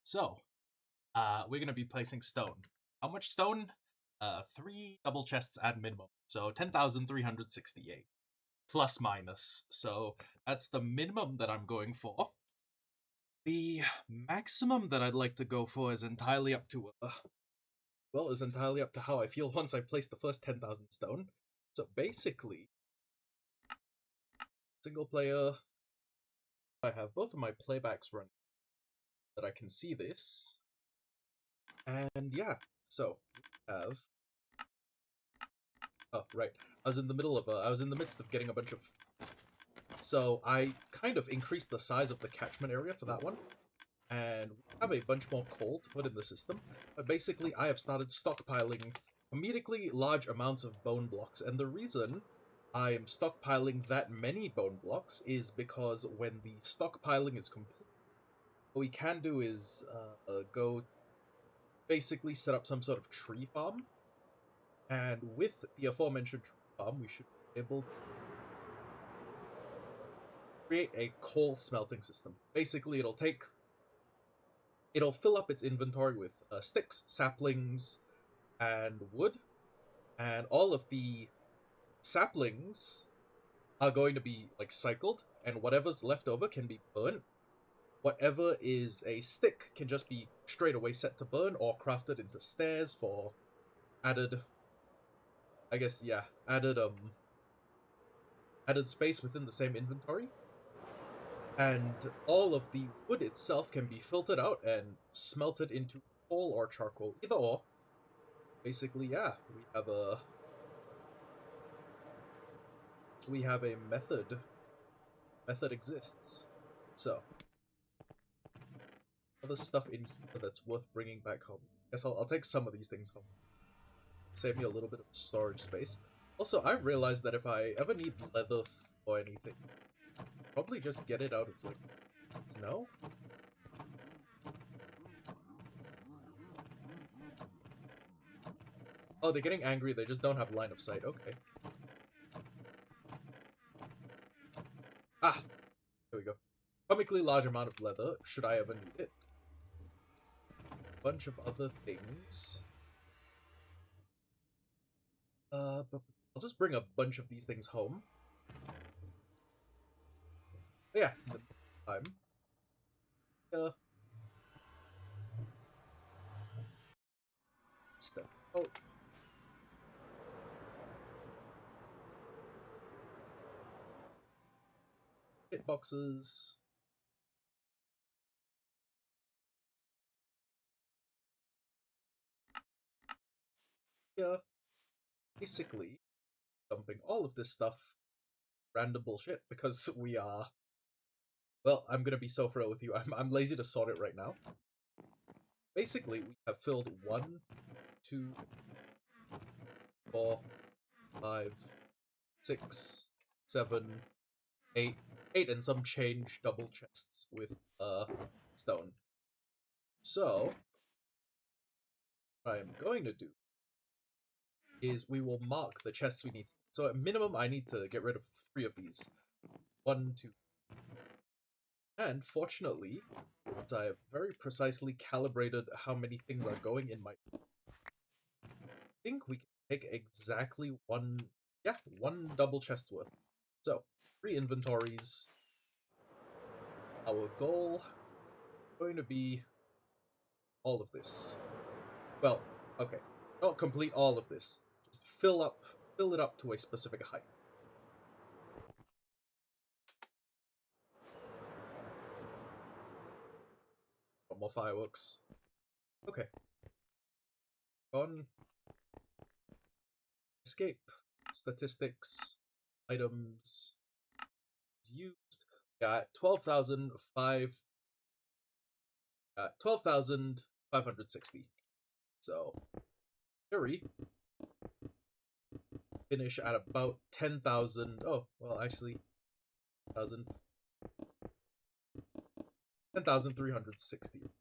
So, we're gonna be placing stone. How much stone? Three double chests at minimum. So 10,368. Plus minus. So that's the minimum that I'm going for. The maximum that I'd like to go for is entirely up to is entirely up to how I feel once I place the first 10,000 stone. So basically, single player, I have both of my playbacks running that I can see this. And yeah, so we have. Oh, right. I was in the midst of getting a bunch of. So I kind of increased the size of the catchment area for that one. And we have a bunch more coal to put in the system. But basically, I have started stockpiling comedically large amounts of bone blocks. And the reason I am stockpiling that many bone blocks is because when the stockpiling is complete, what we can do is go basically set up some sort of tree farm. And with the aforementioned tree farm, we should be able to create a coal smelting system. Basically, it'll fill up its inventory with sticks, saplings, and wood, and all of the saplings are going to be like cycled, and whatever's left over can be burnt. Whatever is a stick can just be straight away set to burn or crafted into stairs for added, I guess, yeah, added space within the same inventory. And all of the wood itself can be filtered out and smelted into coal or charcoal, either or. Basically, yeah, we have a method. Method exists. So, other stuff in here that's worth bringing back home. Guess I'll take some of these things home. Save me a little bit of storage space. Also, I realized that if I ever need leather or anything, probably just get it out of like snow. Oh, they're getting angry. They just don't have line of sight. Okay. Ah, there we go. Comically large amount of leather, should I ever need it. Bunch of other things. But I'll just bring a bunch of these things home. But yeah, in the time. Step. Oh. Hitboxes. Yeah. Basically, dumping all of this stuff, random bullshit, because we are. Well, I'm gonna be so real with you. I'm lazy to sort it right now. Basically, we have filled 1, 2, 4, 5, 6, 7, 8, 8 and some change double chests with stone. So, what I am going to do is we will mark the chests we need. So at minimum, I need to get rid of 3 of these. 1, 2. And fortunately, I have very precisely calibrated how many things are going in my... I think we can take exactly one double chest worth. So, 3 inventories. Our goal is going to be all of this. Well, okay, not complete all of this. Just fill it up to a specific height. More fireworks. Okay. On. Escape. Statistics. Items. Used. Got 12,560. So, theory. Finish at about 10,000. Oh, well, actually, 10,360.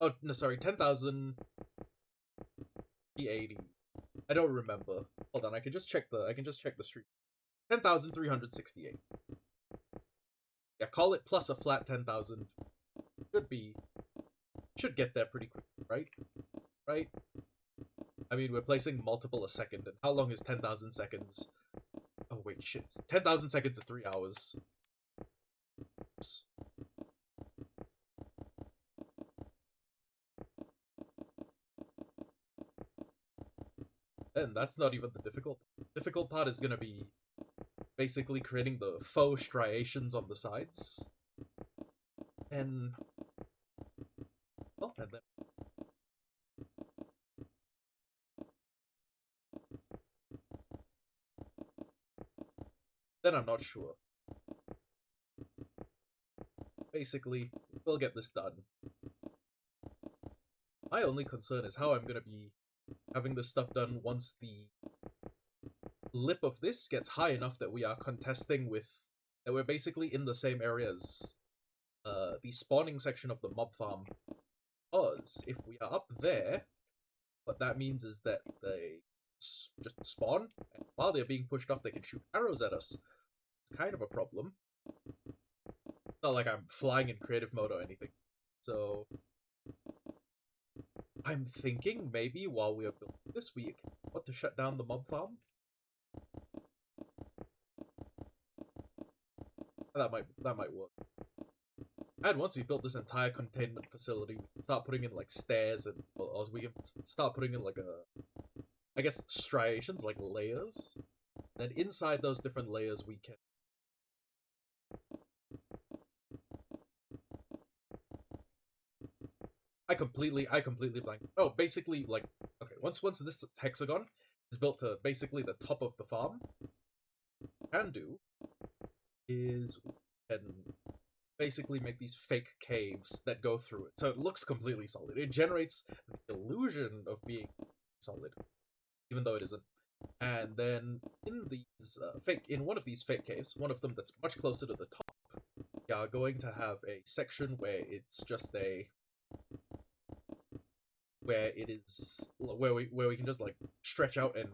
Oh, no, sorry, 10,380. I don't remember. Hold on, I can just check the street. 10,368. Yeah, call it plus a flat 10,000. Should be should get there pretty quick, right? Right? I mean, we're placing multiple a second, and how long is 10,000 seconds? Oh wait, shit. 10,000 seconds is 3 hours. Oops. And that's not even the difficult part is gonna be basically creating the faux striations on the sides. And well, and then I'm not sure. Basically, we'll get this done. My only concern is how I'm gonna be having this stuff done once the lip of this gets high enough that we are contesting with that we're basically in the same area as the spawning section of the mob farm. Because if we are up there, what that means is that they just spawn, and while they're being pushed off, they can shoot arrows at us. It's kind of a problem. Not like I'm flying in creative mode or anything. So I'm thinking maybe while we are building this, we want to shut down the mob farm. That might work. And once we built this entire containment facility, we can start putting in like stairs, and or we can start putting in like I guess striations, like layers. Then inside those different layers, we can I completely blanked. Oh, basically, like, okay, once this hexagon is built to basically the top of the farm, can do is we can basically make these fake caves that go through it. So it looks completely solid. It generates the illusion of being solid, even though it isn't. And then in these in one of these fake caves, one of them that's much closer to the top, we are going to have a section where it's just where it is where we can just like stretch out and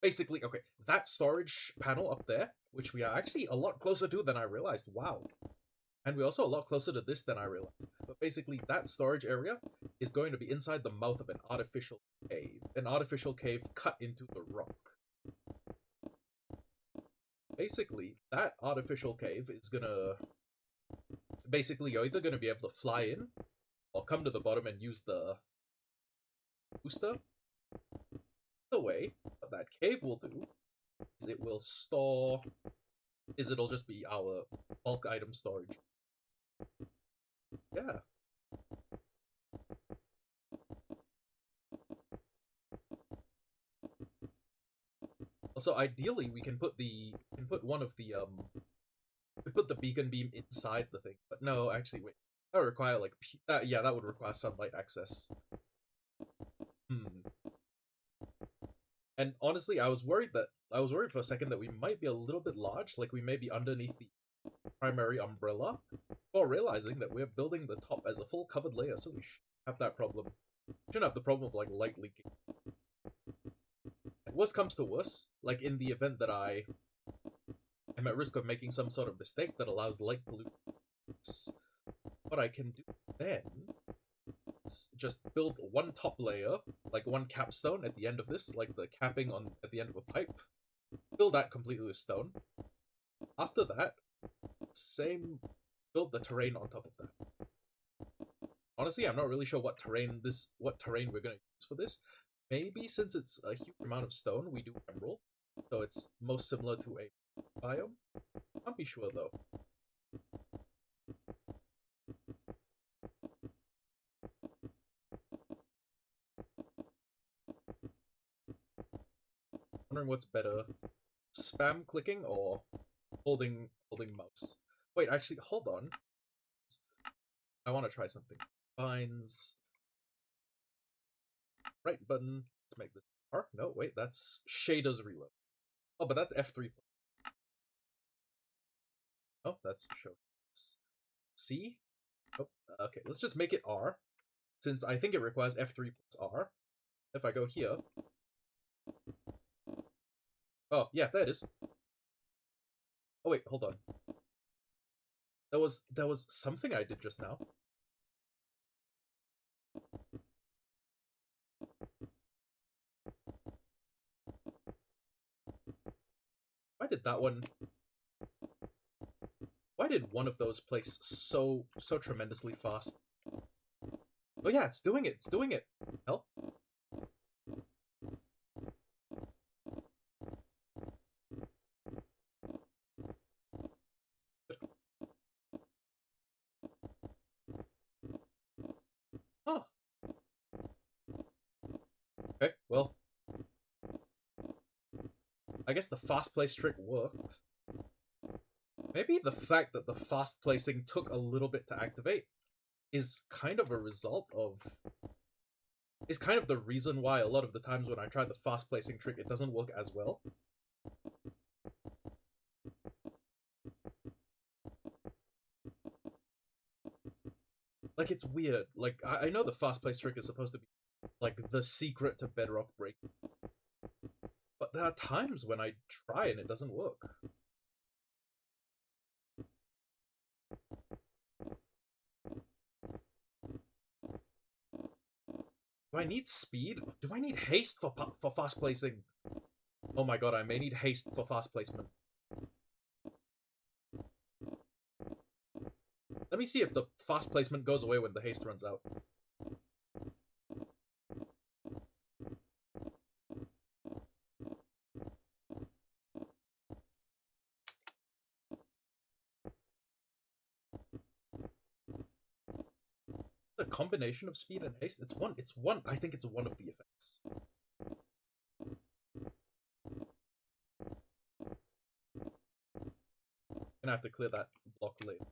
basically okay, that storage panel up there, which we are actually a lot closer to than I realized. Wow. And we're also a lot closer to this than I realized. But basically, that storage area is going to be inside the mouth of an artificial cave. An artificial cave cut into the rock. Basically, that artificial cave is gonna... Basically, you're either gonna be able to fly in, or come to the bottom and use the booster. The way what that cave will do is it will store... it'll just be our bulk item storage. Yeah. Also, ideally, we can put one of the we put the beacon beam inside the thing. But no, actually, wait. That would require like yeah, that would require sunlight access. And honestly, I was worried for a second that we might be a little bit large, like we may be underneath the primary umbrella, before realizing that we're building the top as a full covered layer, so we shouldn't have that problem. We shouldn't have the problem of like light leaking. Worst comes to worst, like in the event that I am at risk of making some sort of mistake that allows light pollution, what I can do then is just build one top layer, like one capstone at the end of this, like the capping on at the end of a pipe. Fill that completely with stone. After that, build the terrain on top of that. Honestly, I'm not really sure what terrain we're gonna use for this. Maybe since it's a huge amount of stone, we do emerald, so it's most similar to a biome. Can't be sure though. Wondering what's better, spam clicking or holding mouse. Wait, actually, hold on. I want to try something. Binds. Right button. Let's make this R. No, wait, that's shaders reload. Oh, but that's F3. Oh, that's show. C? Oh, okay, let's just make it R, since I think it requires F3 plus R. If I go here... Oh, yeah, there it is. Oh, wait, hold on. There was something I did just now. Why did that one... Why did one of those place so tremendously fast? Oh yeah, it's doing it, it's doing it. Help. Huh. Okay, well. I guess the fast place trick worked. Maybe the fact that the fast placing took a little bit to activate is kind of a result of... is kind of the reason why a lot of the times when I try the fast placing trick, it doesn't work as well. Like, it's weird. Like, I know the fast place trick is supposed to be, like, the secret to Bedrock break. But there are times when I try and it doesn't work. Do I need speed? Do I need haste for fast placing? Oh my god, I may need haste for fast placement. Let me see if the fast placement goes away when the haste runs out. The combination of speed and haste? It's one, I think it's one of the effects. Gonna have to clear that block later.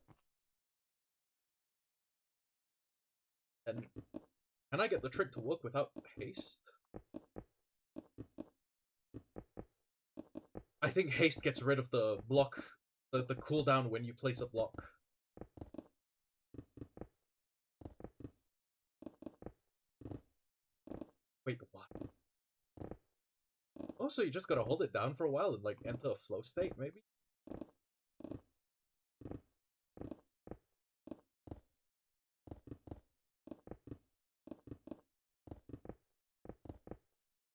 And can I get the trick to work without haste? I think haste gets rid of the block, the cooldown when you place a block. Wait, what? Oh, so you just gotta hold it down for a while and, like, enter a flow state, maybe?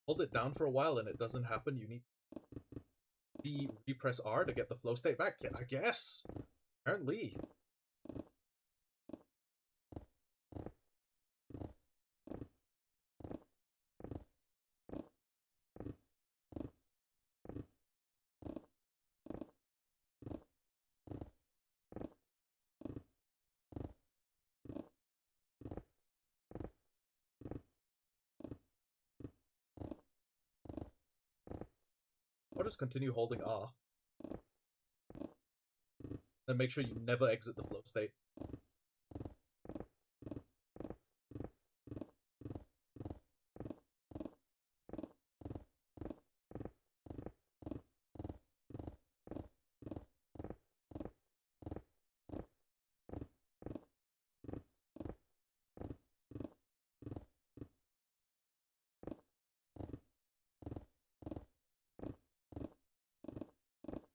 Hold it down for a while and it doesn't happen, you need to repress R to get the flow state back? Yeah, I guess. Apparently. Or just continue holding R. Then make sure you never exit the flow state.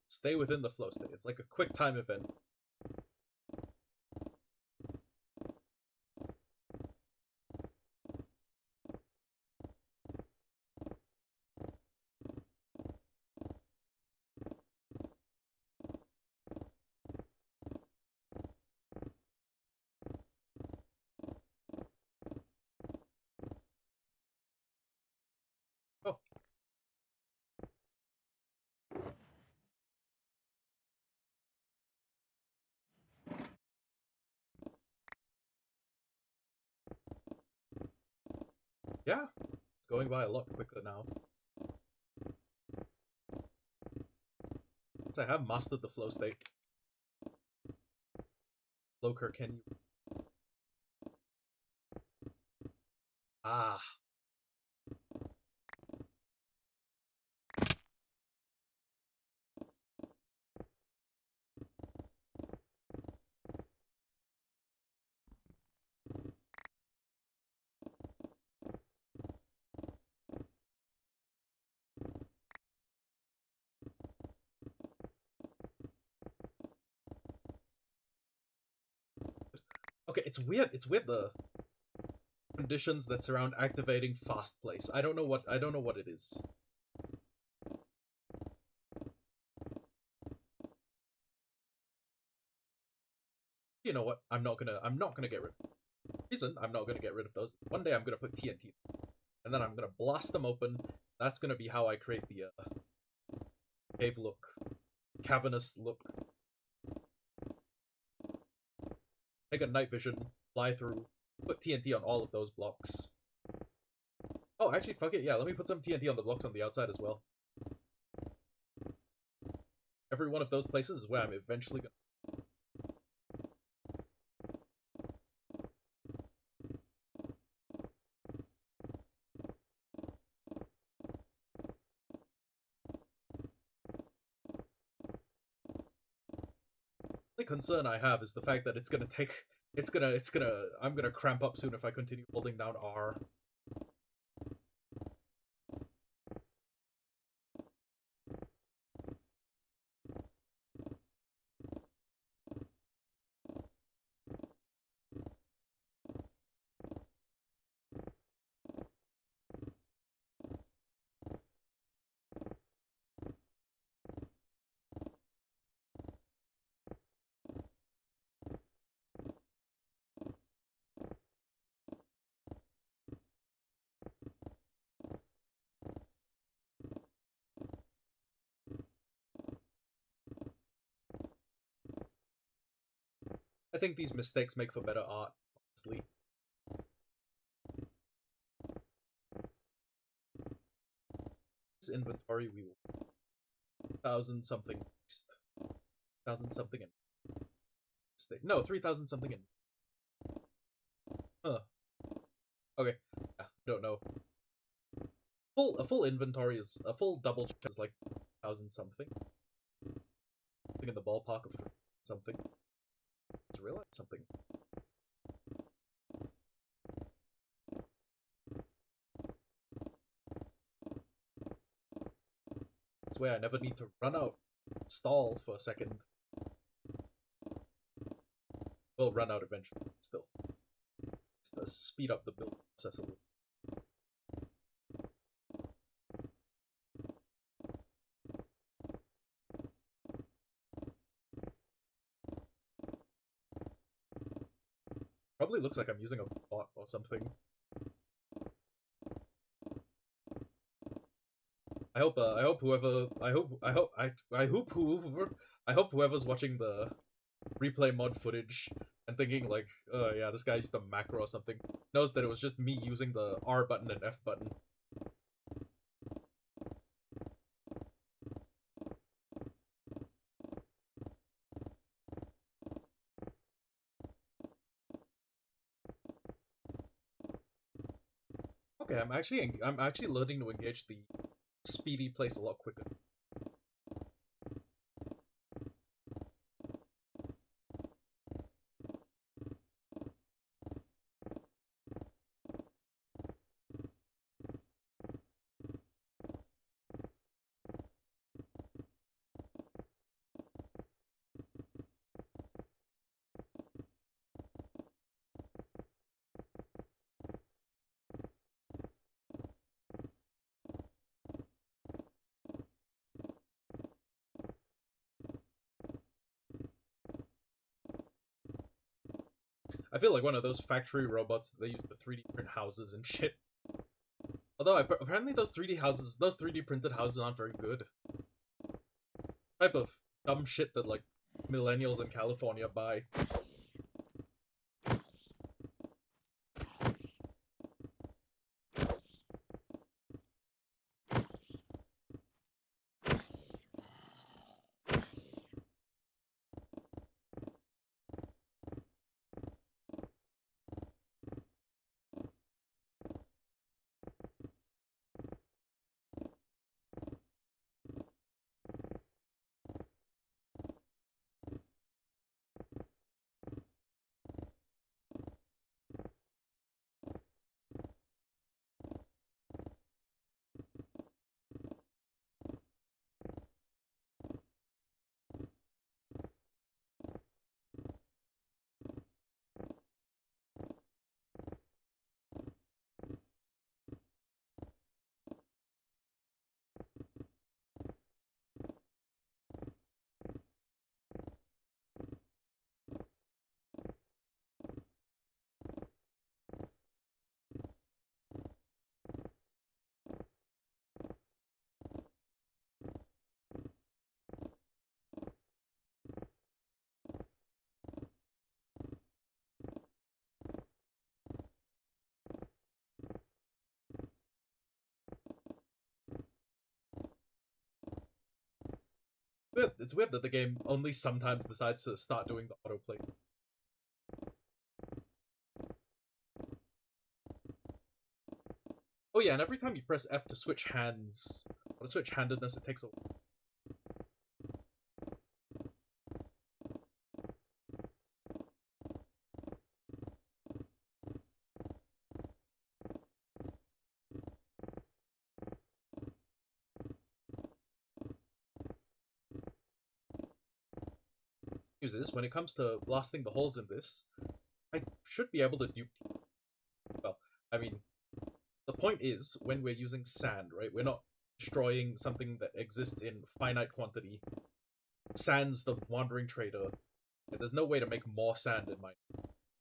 Stay within the flow state. It's like a quick time event. Oh. Yeah, it's going by a lot quicker now. I have mastered the flow state. Loker, can you... Ah. Okay, it's weird. It's weird the conditions that surround activating fast place. I don't know what it is. know what? I'm not gonna get rid of them. Reason I'm not gonna get rid of those. One day I'm gonna put TNT, and then I'm gonna blast them open. That's gonna be how I create the cave look, cavernous look. Take a night vision, fly through, put TNT on all of those blocks. Oh, actually, fuck it. Yeah, let me put some TNT on the blocks on the outside as well. Every one of those places is where I'm eventually gonna. The concern I have is the fact that it's gonna take. I'm gonna cramp up soon if I continue holding down R. I think these mistakes make for better art, honestly. This inventory we will 1,000 something next. 1,000 something in mistake. No, 3,000 something in. Huh. Okay. Yeah, don't know. A full inventory is a full double chest is like 1,000 something. Something in the ballpark of 3 something. Just realized something. I swear I never need to run out, stall for a second. We'll run out eventually, still. Just to speed up the build process a little. Probably looks like I'm using a bot or something. I hope whoever's watching the replay mod footage and thinking like, yeah, this guy used a macro or something, knows that it was just me using the R button and F button. Okay, I'm actually learning to engage the speedy place a lot quicker. I feel like one of those factory robots that they use to 3D print houses and shit. Although apparently those 3D printed houses aren't very good. Type of dumb shit that like millennials in California buy. Weird. It's weird that the game only sometimes decides to start doing the autoplay. Oh yeah, and every time you press F to switch hands, or to switch handedness, it takes a... Uses when it comes to blasting the holes in this, I should be able to dupe. Well, I mean, the point is when we're using sand, right? We're not destroying something that exists in finite quantity. Sand's the wandering trader. There's no way to make more sand in mine.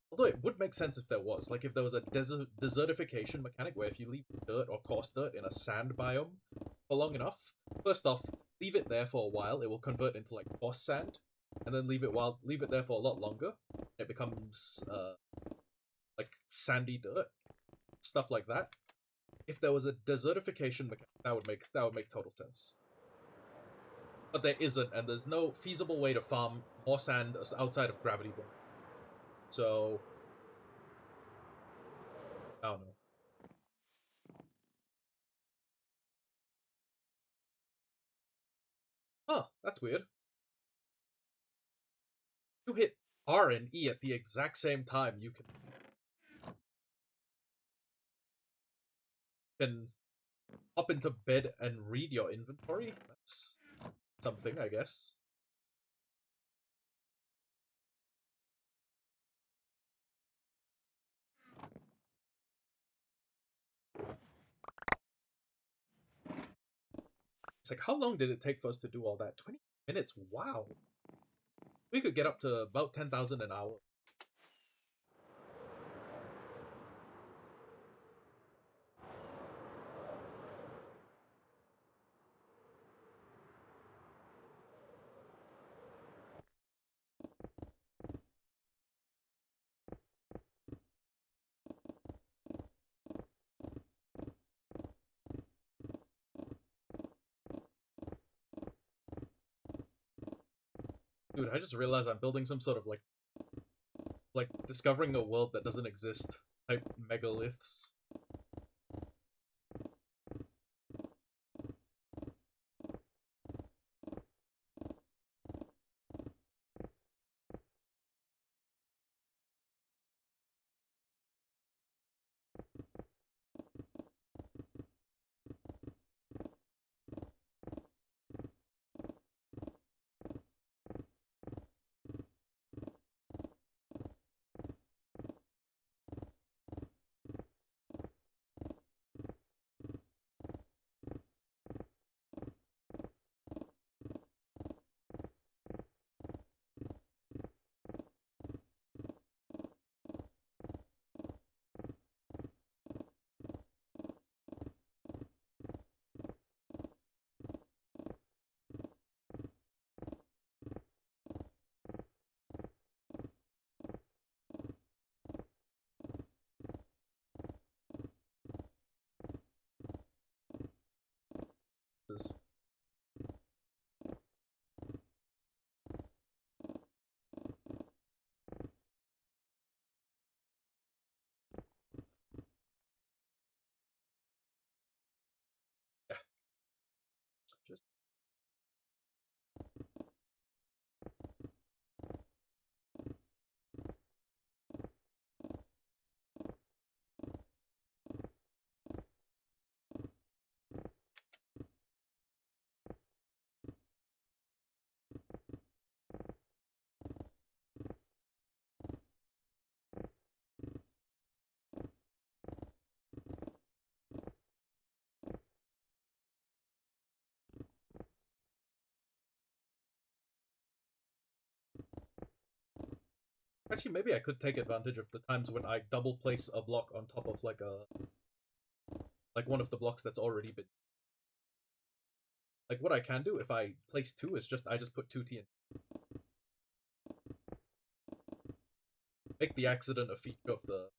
Although it would make sense if there was. Like if there was a desertification mechanic where if you leave dirt or coarse dirt in a sand biome for long enough, first off, leave it there for a while, it will convert into like coarse sand, and then leave it there for a lot longer. It becomes like sandy dirt, stuff like that. If there was a desertification mechanic, that would make total sense. But there isn't, and there's no feasible way to farm more sand outside of gravity bone. So I don't know. Huh, that's weird. You hit R and E at the exact same time, you can hop into bed and read your inventory. That's something, I guess. It's like, how long did it take for us to do all that? 20 minutes? Wow. We could get up to about 10,000 an hour. Dude, I just realized I'm building some sort of like discovering a world that doesn't exist type megaliths. Yeah, just actually maybe I could take advantage of the times when I double place a block on top of like one of the blocks that's already been. Like what I can do if I place two is I just put two TNT. Make the accident a feature of the...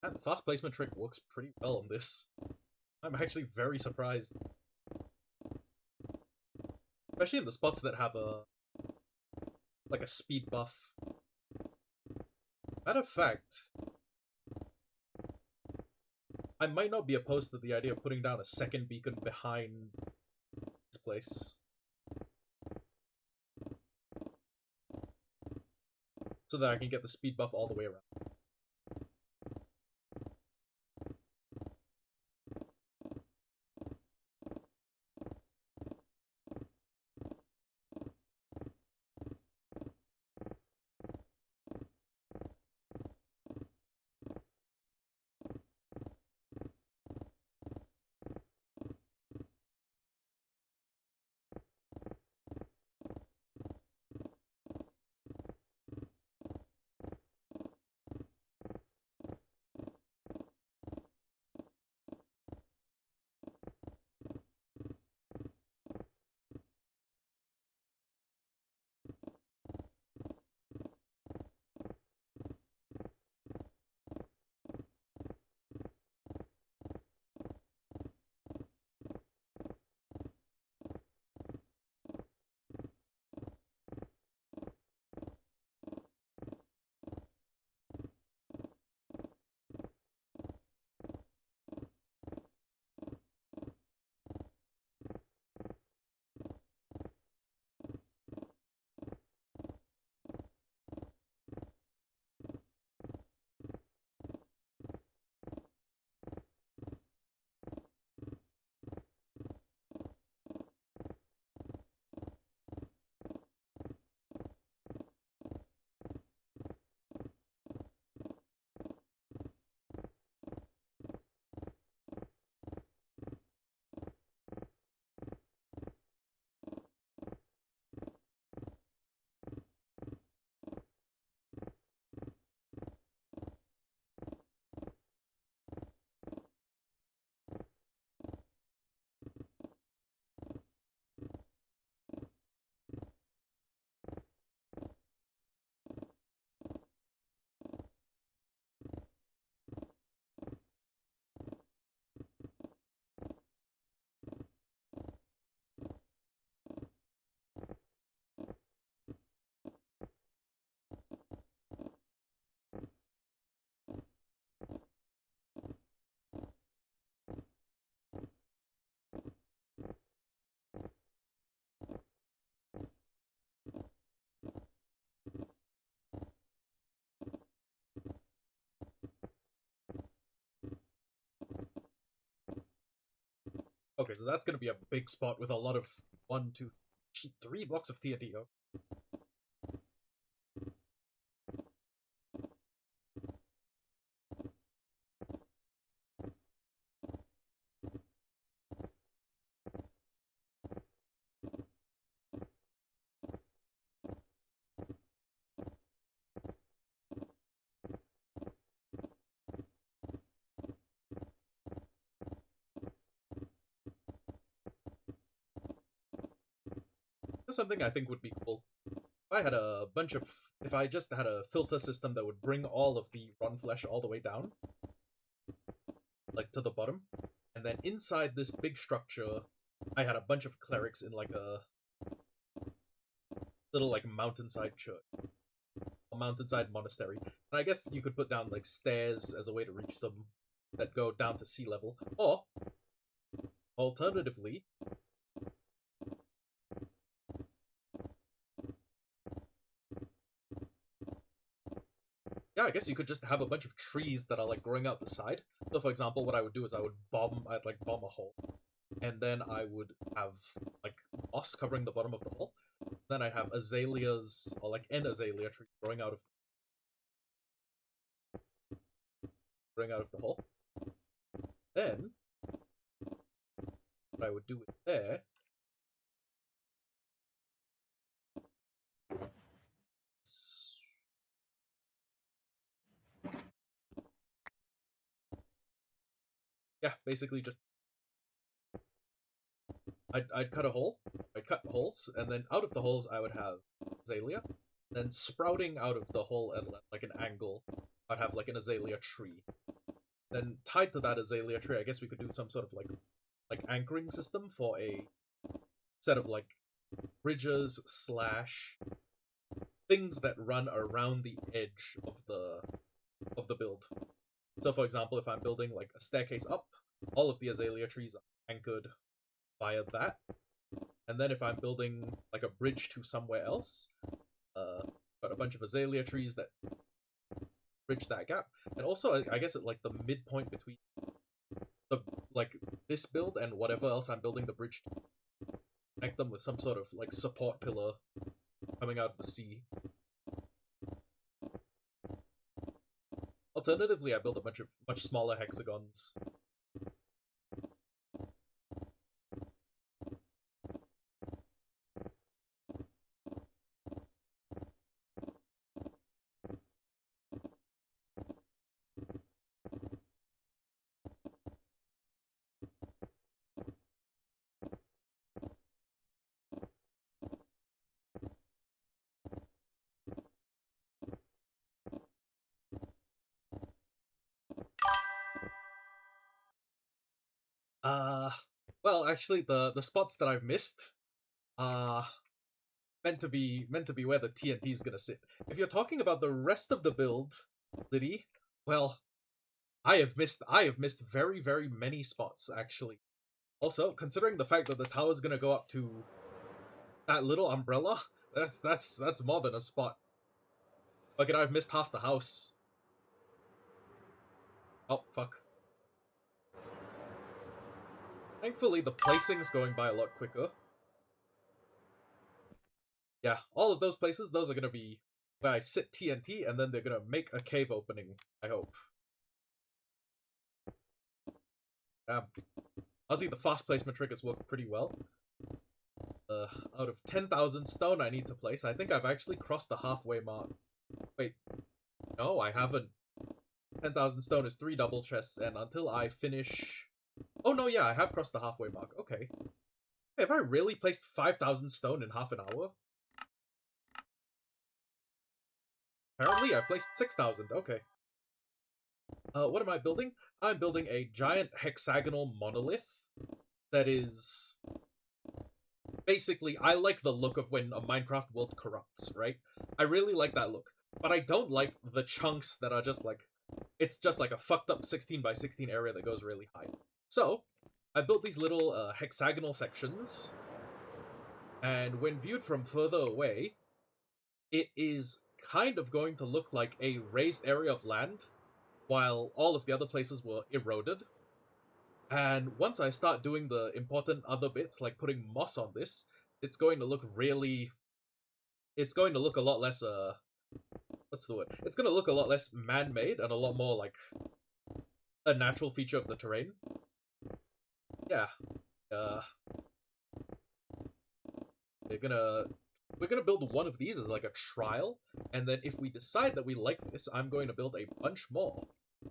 And the fast placement trick works pretty well on this. I'm actually very surprised. Especially in the spots that have like a speed buff. Matter of fact, I might not be opposed to the idea of putting down a second beacon behind this place. So that I can get the speed buff all the way around. Okay, so that's gonna be a big spot with a lot of 3 blocks of TNT. That's something I think would be cool. If I just had a filter system that would bring all of the run flesh all the way down, like to the bottom, and then inside this big structure, I had a bunch of clerics in like a little like mountainside church, a mountainside monastery. And I guess you could put down like stairs as a way to reach them that go down to sea level, or alternatively, yeah, I guess you could just have a bunch of trees that are like growing out the side. So, for example, what I would do is I'd like bomb a hole, and then I would have like moss covering the bottom of the hole. Then I'd have azaleas or like an azalea tree growing out of the hole. Then what I would do with there is, yeah, basically just I'd cut a hole, I'd cut holes, and then out of the holes I would have azalea. Then sprouting out of the hole at like an angle, I'd have like an azalea tree. Then tied to that azalea tree, I guess we could do some sort of like anchoring system for a set of like bridges slash things that run around the edge of the build. So for example, if I'm building like a staircase up, all of the azalea trees are anchored via that. And then if I'm building like a bridge to somewhere else, got a bunch of azalea trees that bridge that gap. And also, I guess at like the midpoint between the like this build and whatever else I'm building the bridge to, connect them with some sort of like support pillar coming out of the sea. Alternatively, I build a bunch of much smaller hexagons. Uh, well, actually, the spots that I've missed are meant to be where the TNT is gonna sit. If you're talking about the rest of the build, Liddy, well, I have missed very very many spots actually. Also, considering the fact that the tower's gonna go up to that little umbrella, that's more than a spot. Fucking, I've missed half the house. Oh fuck. Thankfully, the placing's going by a lot quicker. Yeah, all of those places, those are gonna be where I sit TNT, and then they're gonna make a cave opening, I hope. Honestly, the fast placement trick has worked pretty well. Out of 10,000 stone I need to place, I think I've actually crossed the halfway mark. Wait, no, I haven't. 10,000 stone is 3 double chests, and until I finish... Oh no, yeah, I have crossed the halfway mark, okay. Hey, have I really placed 5,000 stone in half an hour? Apparently, I placed 6,000, okay. What am I building? I'm building a giant hexagonal monolith that is... Basically, I like the look of when a Minecraft world corrupts, right? I really like that look. But I don't like the chunks that are just like... It's just like a fucked up 16 by 16 area that goes really high. So, I built these little hexagonal sections, and when viewed from further away, it is kind of going to look like a raised area of land, while all of the other places were eroded. And once I start doing the important other bits, like putting moss on this, it's going to look really... It's going to look a lot less, what's the word? It's going to look a lot less man-made and a lot more like a natural feature of the terrain. Yeah. We're gonna build one of these as like a trial, and then if we decide that we like this, I'm going to build a bunch more,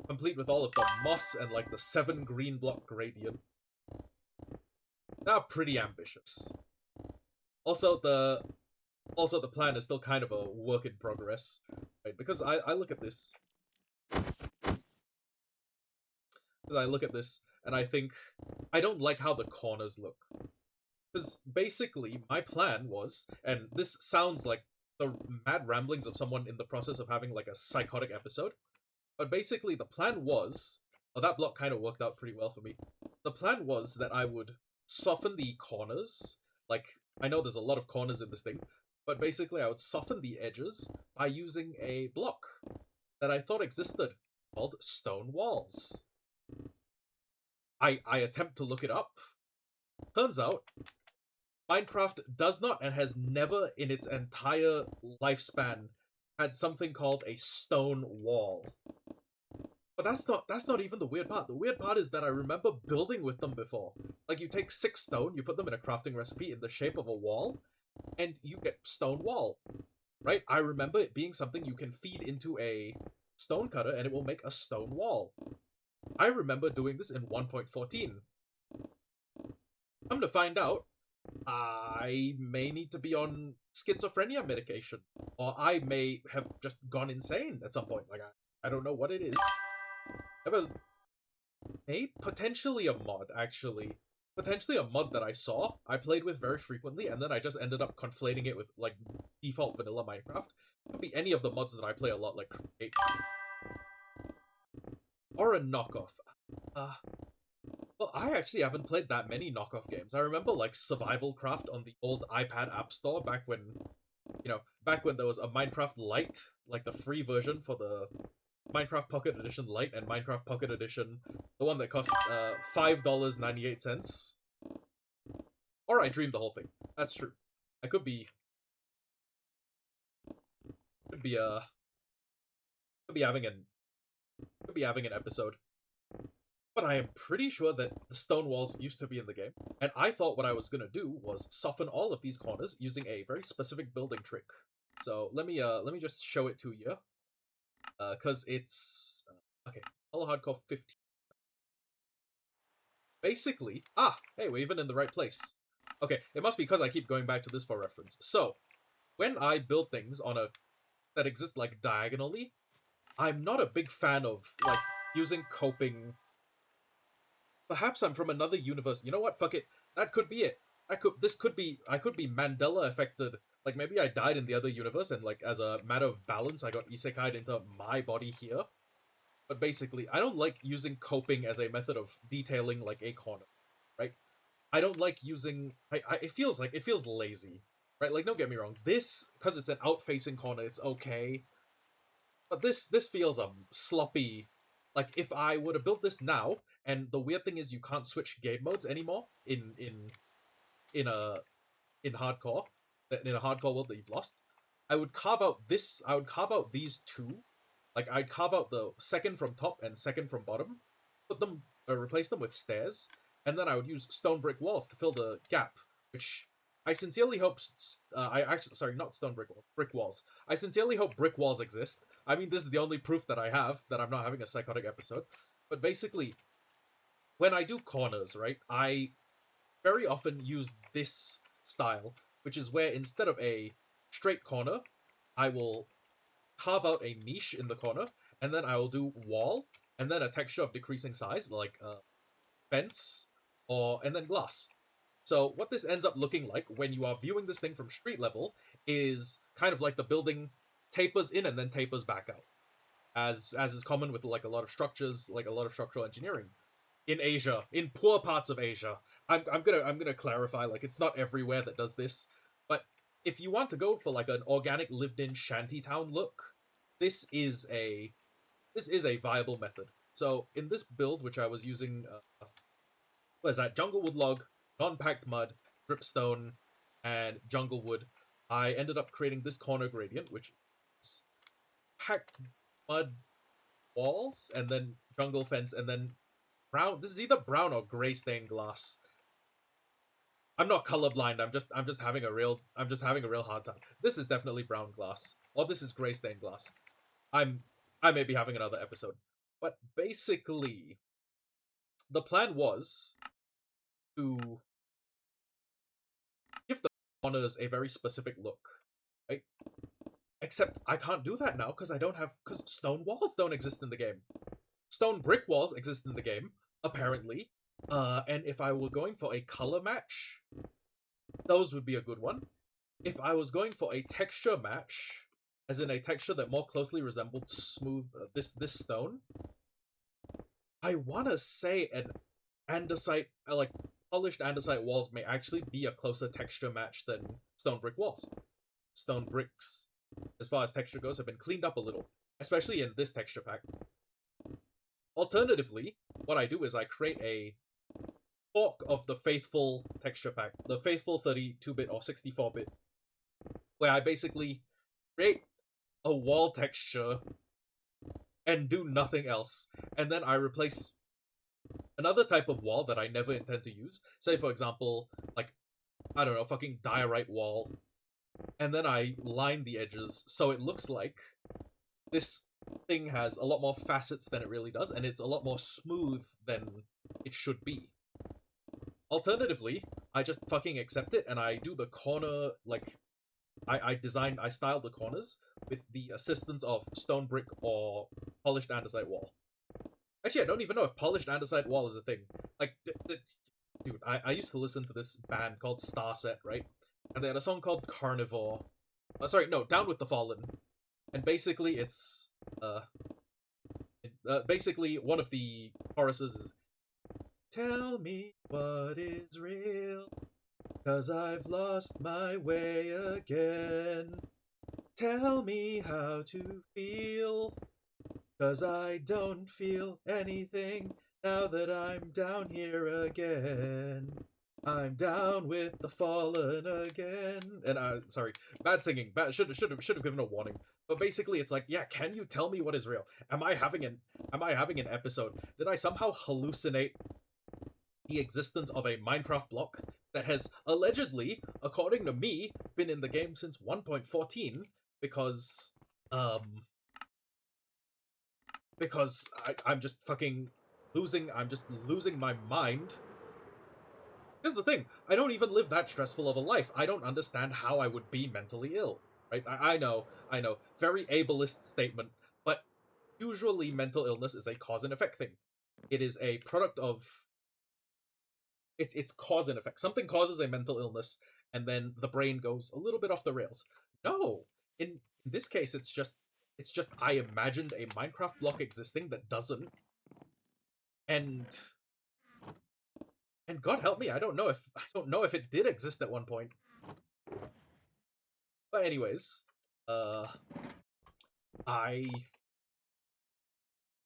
complete with all of the moss and like the 7 green block gradient. They're pretty ambitious. Also, the plan is still kind of a work in progress, right? Because I look at this, and I think I don't like how the corners look. Because basically, my plan was, and this sounds like the mad ramblings of someone in the process of having like a psychotic episode, but basically the plan was, oh, that block kind of worked out pretty well for me. The plan was that I would soften the corners, like, I know there's a lot of corners in this thing, but basically I would soften the edges by using a block that I thought existed, called stone walls. I attempt to look it up. Turns out, Minecraft does not and has never in its entire lifespan had something called a stone wall. But that's not even the weird part. The weird part is that I remember building with them before. Like, you take 6 stone, you put them in a crafting recipe in the shape of a wall, and you get stone wall. Right? I remember it being something you can feed into a stone cutter and it will make a stone wall. I remember doing this in 1.14. Come to find out, I may need to be on schizophrenia medication, or I may have just gone insane at some point. Like, I don't know what it is. potentially a mod, actually. Potentially a mod that I saw, I played with very frequently, and then I just ended up conflating it with, like, default vanilla Minecraft. It could be any of the mods that I play a lot, like Create. Or a knockoff. Uh, well, I actually haven't played that many knockoff games. I remember, like, Survival Craft on the old iPad App Store back when, back when there was a Minecraft Lite, like the free version for the Minecraft Pocket Edition Lite and Minecraft Pocket Edition, the one that cost $5.98. Or I dreamed the whole thing. That's true. I could be could be having an could be having an episode. But I am pretty sure that the stone walls used to be in the game, and I thought what I was gonna do was soften all of these corners using a very specific building trick. So let me just show it to you, cause it's okay. Hello Hardcore 15. Basically, hey, we're even in the right place. Okay, it must be because I keep going back to this for reference. So when I build things on a that exist like diagonally, I'm not a big fan of like using coping. Perhaps I'm from another universe. You know what? Fuck it. That could be it. I could be Mandela affected. Like maybe I died in the other universe and like as a matter of balance I got isekai'd into my body here. But basically, I don't like using coping as a method of detailing like a corner, right? I don't like using it feels lazy. Right? Like don't get me wrong. This cuz it's an out-facing corner, it's okay. But this feels sloppy. Like if I were to build this now, and the weird thing is you can't switch game modes anymore in a in hardcore, in a hardcore world that you've lost. I would carve out this. I would carve out these two. Like I'd carve out the second from top and second from bottom, put them replace them with stairs, and then I would use stone brick walls to fill the gap, which I sincerely hope. I actually, sorry, not stone brick walls, brick walls. I sincerely hope brick walls exist. I mean, this is the only proof that I have that I'm not having a psychotic episode. But basically, when I do corners, right, I very often use this style, which is where instead of a straight corner, I will carve out a niche in the corner, and then I will do wall, and then a texture of decreasing size, like fence, and then glass. So what this ends up looking like when you are viewing this thing from street level is kind of like the building tapers in and then tapers back out, as is common with like a lot of structures, like a lot of structural engineering in Asia, in poor parts of Asia. I'm gonna clarify, like it's not everywhere that does this, but if you want to go for like an organic lived-in shantytown look, this is a viable method. So in this build, which I was using, what is that? Jungle wood log, non-packed mud, dripstone, and jungle wood. I ended up creating this corner gradient, which is packed mud walls, and then jungle fence, and then brown. This is either brown or gray stained glass. I'm not colorblind. I'm just having a real hard time. This is definitely brown glass, or this is gray stained glass. I'm I may be having another episode, but basically, the plan was to give the corners a very specific look, right? Except I can't do that now because stone walls don't exist in the game. Stone brick walls exist in the game, apparently. And if I were going for a color match, those would be a good one. If I was going for a texture match, as in a texture that more closely resembled smooth this stone, I wanna say an andesite, like polished andesite walls may actually be a closer texture match than stone brick walls. Stone bricks, as far as texture goes, have been cleaned up a little, especially in this texture pack. Alternatively, what I do is I create a fork of the Faithful texture pack, the Faithful 32-bit or 64-bit, where I basically create a wall texture and do nothing else. And then I replace another type of wall that I never intend to use. Say, for example, like, I don't know, fucking diorite wall. And then I line the edges so it looks like this thing has a lot more facets than it really does, and it's a lot more smooth than it should be. Alternatively, I just fucking accept it and I do the corner, like, I styled the corners with the assistance of stone brick or polished andesite wall. Actually, I don't even know if polished andesite wall is a thing. Like, dude, I used to listen to this band called Starset, right? And they had a song called Carnivore. Sorry, no, Down with the Fallen. And basically, it's basically one of the choruses is, "Tell me what is real, 'cause I've lost my way again. Tell me how to feel, 'cause I don't feel anything now that I'm down here again. I'm down with the fallen again." And sorry, bad singing. Bad should have given a warning. But basically, it's like, yeah, can you tell me what is real? Am I having an episode? Did I somehow hallucinate the existence of a Minecraft block that has allegedly, according to me, been in the game since 1.14 because um I'm just fucking losing my mind. Here's the thing, I don't even live that stressful of a life. I don't understand how I would be mentally ill, right? I know, very ableist statement, but usually mental illness is a cause and effect thing. It is a product of it's cause and effect. Something causes a mental illness, and then the brain goes a little bit off the rails. No, in this case, it's just I imagined a Minecraft block existing that doesn't, and God help me, I don't know if it did exist at one point. But anyways, uh, I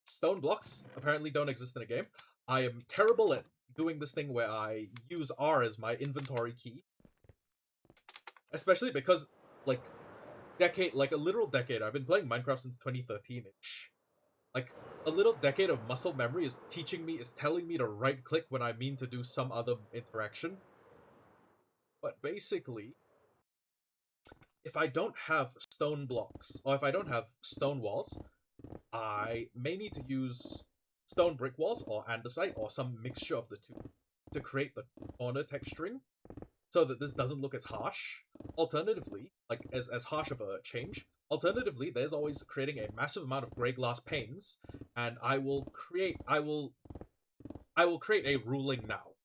stone blocks apparently don't exist in a game. I am terrible at doing this thing where I use R as my inventory key, especially because like like a literal decade. I've been playing Minecraft since 2013-ish. Like a little decade of muscle memory is telling me to right click when I mean to do some other interaction. But basically, if I don't have stone blocks, or if I don't have stone walls, I may need to use stone brick walls or andesite or some mixture of the two to create the corner texturing so that this doesn't look as harsh. Alternatively, like as harsh of a change. Alternatively, there's always creating a massive amount of gray glass panes, and I will create a ruling now.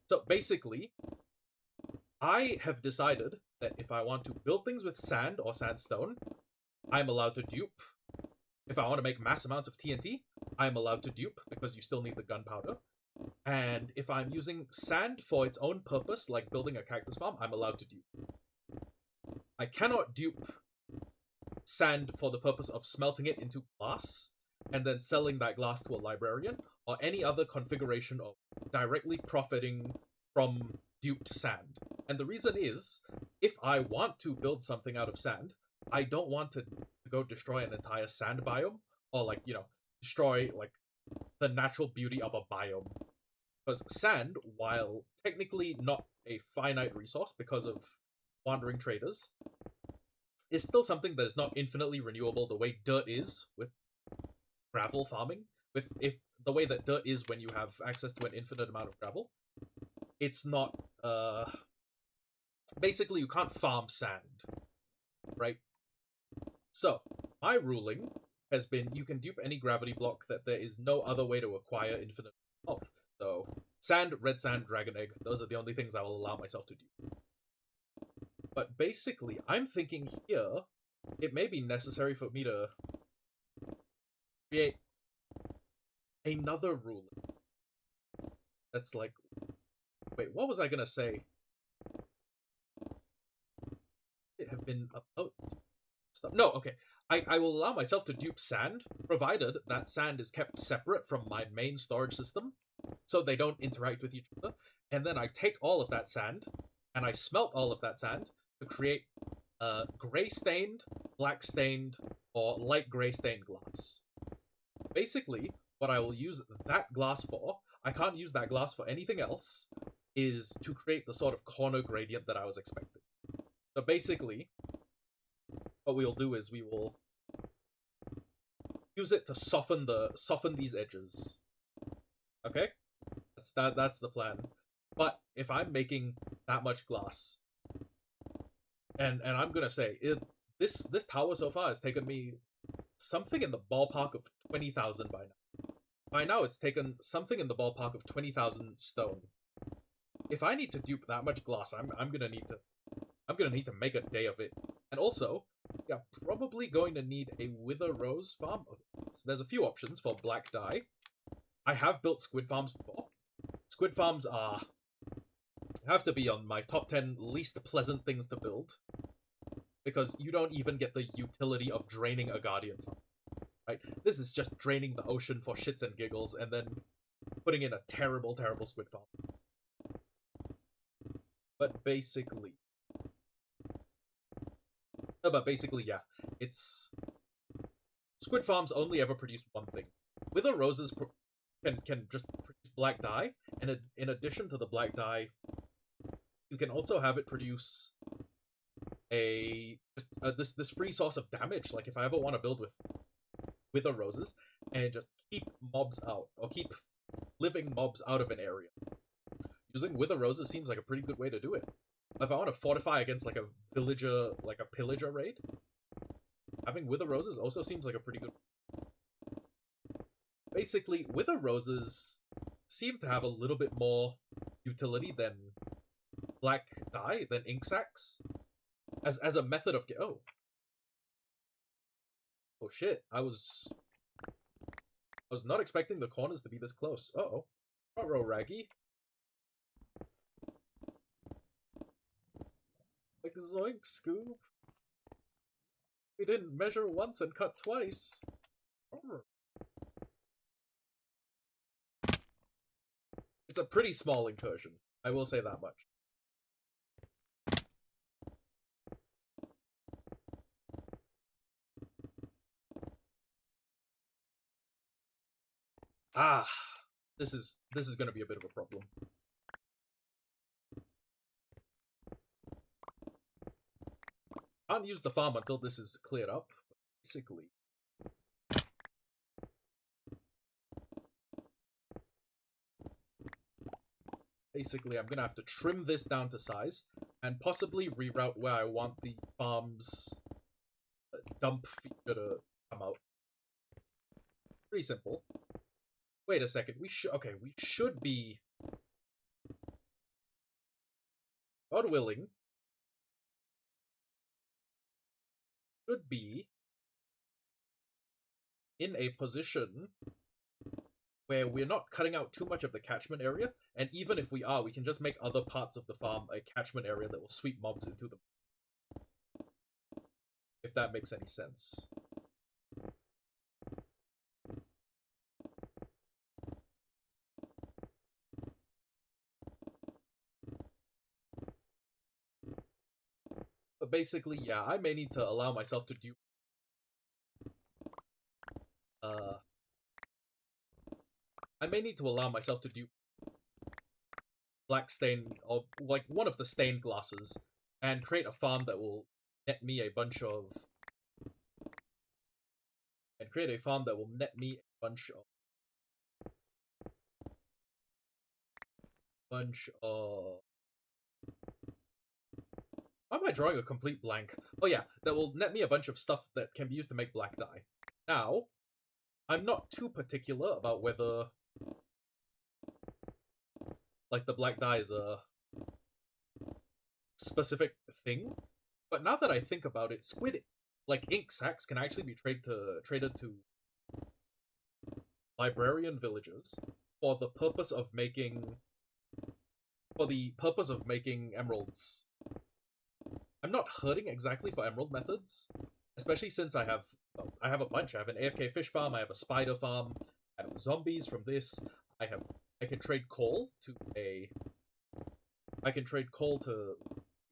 So basically, I have decided that if I want to build things with sand or sandstone, I'm allowed to dupe. If I want to make mass amounts of TNT, I'm allowed to dupe because you still need the gunpowder. And if I'm using sand for its own purpose, like building a cactus farm, I'm allowed to dupe. I cannot dupe sand for the purpose of smelting it into glass and then selling that glass to a librarian, or any other configuration of directly profiting from duped sand. And the reason is, if I want to build something out of sand, I don't want to go destroy an entire sand biome, or destroy like the natural beauty of a biome. Because sand, while technically not a finite resource because of wandering traders, is still something that is not infinitely renewable the way dirt is with gravel farming. With if the way that dirt is when you have access to an infinite amount of gravel, it's not basically you can't farm sand, right? So my ruling has been you can dupe any gravity block that there is no other way to acquire infinite of. So sand, red sand, dragon egg, those are the only things I will allow myself to do. But basically, I'm thinking here it may be necessary for me to create another ruling that's like, wait, what was I gonna say? It have been about stuff. No, okay. I will allow myself to dupe sand, provided that sand is kept separate from my main storage system, so they don't interact with each other. And then I take all of that sand, and I smelt all of that sand to create gray stained, black stained, or light gray stained glass. Basically, what I will use that glass for, I can't use that glass for anything else, is to create the sort of corner gradient that I was expecting. So basically, what we'll do is we will use it to soften these edges. Okay? That's the plan. But if I'm making that much glass, and I'm gonna say this tower so far has taken me something in the ballpark of 20,000 by now. by now it's taken something in the ballpark of 20,000 stone. If I need to dupe that much glass, I'm gonna need to make a day of it. And also, yeah, probably going to need a Wither Rose farm. So there's a few options for black dye. I have built squid farms before. Squid farms have to be on my top 10 least pleasant things to build, because you don't even get the utility of draining a guardian farm. Right? This is just draining the ocean for shits and giggles, and then putting in a terrible, terrible squid farm. But basically, yeah, it's squid farms only ever produce one thing. Wither Roses can just produce black dye, and in addition to the black dye, you can also have it produce this free source of damage. Like if I ever want to build with Wither Roses and just keep mobs out, or keep living mobs out of an area, using Wither Roses seems like a pretty good way to do it. If I want to fortify against like a villager, like a pillager raid, having Wither Roses also seems like a pretty good. Basically, Wither Roses seem to have a little bit more utility than black dye, than ink sacs, as a method of oh shit! I was not expecting the corners to be this close. Uh-oh. Uh-oh, Raggy. Like zoink, Scoob. We didn't measure once and cut twice. It's a pretty small incursion, I will say that much. Ah, this is going to be a bit of a problem. Can't use the farm until this is cleared up, basically. Basically, I'm gonna have to trim this down to size, and possibly reroute where I want the farm's dump feature to come out. Pretty simple. Wait a second, we should be, God willing, should be in a position where we're not cutting out too much of the catchment area, and even if we are, we can just make other parts of the farm a catchment area that will sweep mobs into them. If that makes any sense. But basically, yeah, I may need to allow myself to do I may need to allow myself to do black stain, or like one of the stained glasses, and create a farm that will net me a bunch of why am I drawing a complete blank? Oh yeah, that will net me a bunch of stuff that can be used to make black dye. Now, I'm not too particular about whether like the black dye is a specific thing, but now that I think about it, squid like ink sacs can actually be traded to librarian villagers for the purpose of making emeralds. I'm not hurting exactly for emerald methods, especially since I have a bunch. I have an AFK fish farm, I have a spider farm, I have zombies from this. I can trade coal to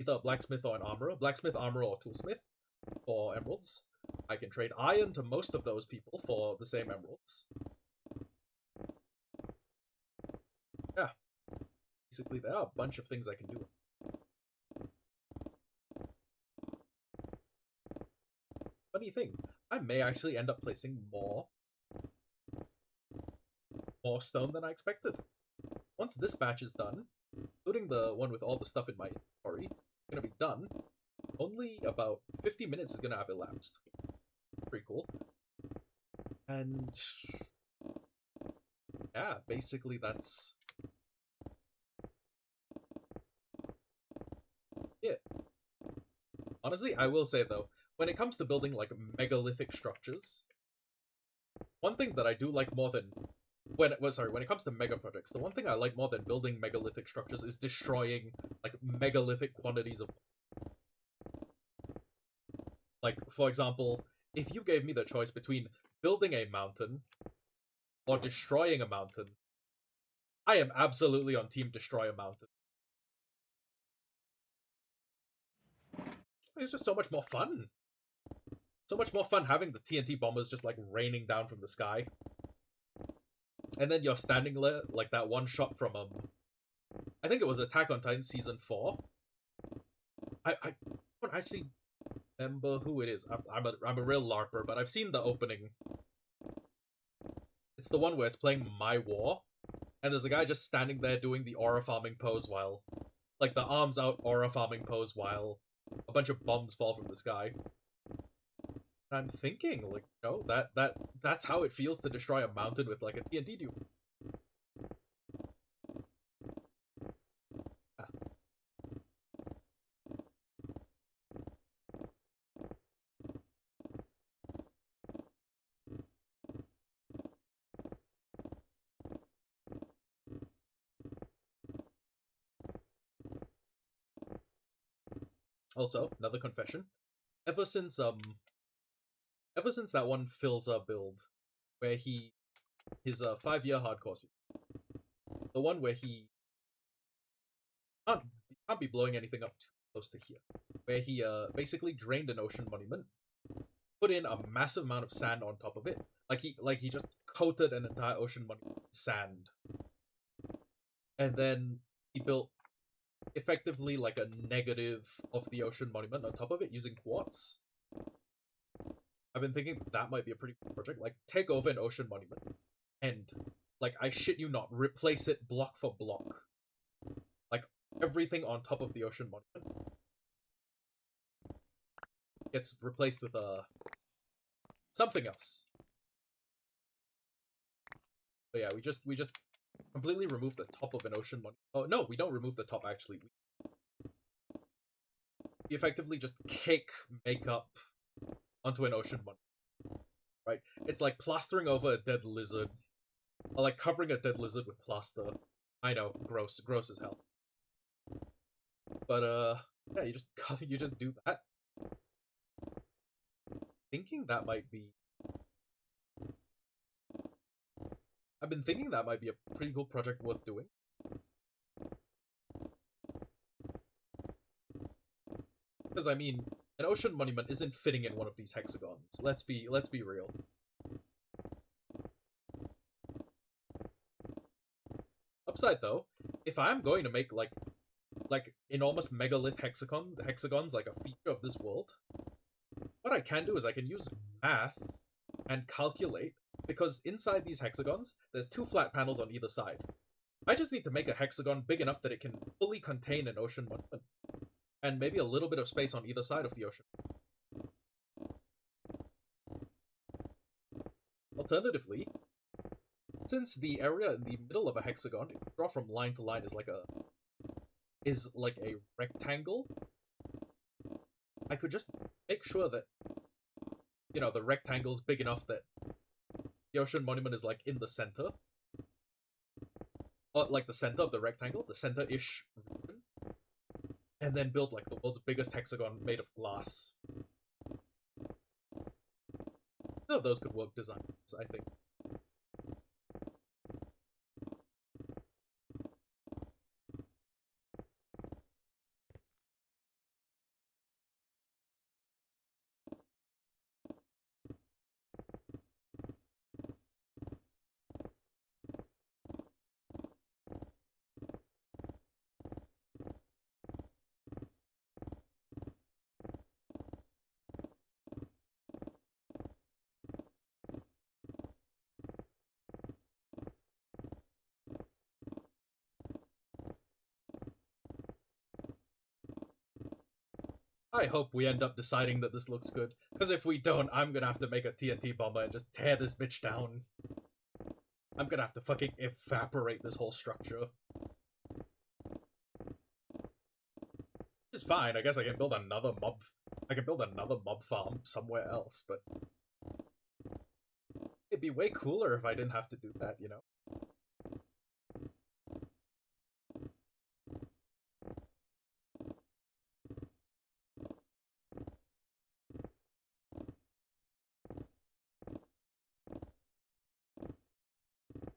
either a blacksmith or an armorer, or toolsmith for emeralds. I can trade iron to most of those people for the same emeralds. Yeah. Basically, there are a bunch of things I can do. Funny thing, I may actually end up placing more stone than I expected. Once this batch is done, including the one with all the stuff in my inventory, gonna be done. Only about 50 minutes is gonna have elapsed. Pretty cool. And yeah, basically that's it. Honestly, I will say though, when it comes to building like megalithic structures, one thing that I do like more than when it comes to mega projects, the one thing I like more than building megalithic structures is destroying like megalithic quantities of, like, for example, if you gave me the choice between building a mountain or destroying a mountain, I am absolutely on team destroy a mountain. It's just so much more fun. So much more fun having the TNT bombers just like raining down from the sky. And then you're standing there like that one shot from I think it was Attack on Titan season 4. I don't actually remember who it is. I'm a real larper, but I've seen the opening. It's the one where it's playing My War, and there's a guy just standing there doing the aura farming pose while, like, the arms out aura farming pose while a bunch of bombs fall from the sky. And I'm thinking, like, that's how it feels to destroy a mountain with like a TNT dude. Also, another confession. Ever since ever since that one Philza build, where his 5-year hardcore series, the one where he can't can't be blowing anything up too close to here, where he basically drained an ocean monument, put in a massive amount of sand on top of it, like he just coated an entire ocean monument with sand, and then he built effectively like a negative of the ocean monument on top of it using quartz. I've been thinking that might be a pretty cool project. Like, take over an ocean monument and, like, I shit you not, replace it block for block. Like, everything on top of the ocean monument gets replaced with something else. But yeah, we just completely remove the top of an ocean monument. Oh no, we don't remove the top actually. We effectively just cake makeup onto an ocean monument. Right? It's like plastering over a dead lizard. Or like covering a dead lizard with plaster. I know, gross as hell. But yeah, you just do that. Thinking that might be I've been thinking that might be a pretty cool project worth doing. Because I mean, an ocean monument isn't fitting in one of these hexagons. Let's be real. Upside though, if I'm going to make like enormous megalith hexagons like a feature of this world, what I can do is I can use math and calculate, because inside these hexagons, there's 2 flat panels on either side. I just need to make a hexagon big enough that it can fully contain an ocean monument, and maybe a little bit of space on either side of the ocean. Alternatively, since the area in the middle of a hexagon, if you draw from line to line, is like a rectangle, I could just make sure that, you know, the rectangle's big enough that the ocean monument is like in the center. Or like the center of the rectangle, the center-ish region. And then build like the world's biggest hexagon made of glass. None of those could work designs, I think. I hope we end up deciding that this looks good, because if we don't, I'm gonna have to make a TNT bomber and just tear this bitch down. I'm gonna have to fucking evaporate this whole structure. It's fine. I guess I can build another mob. I can build another mob farm somewhere else, but it'd be way cooler if I didn't have to do that, you know?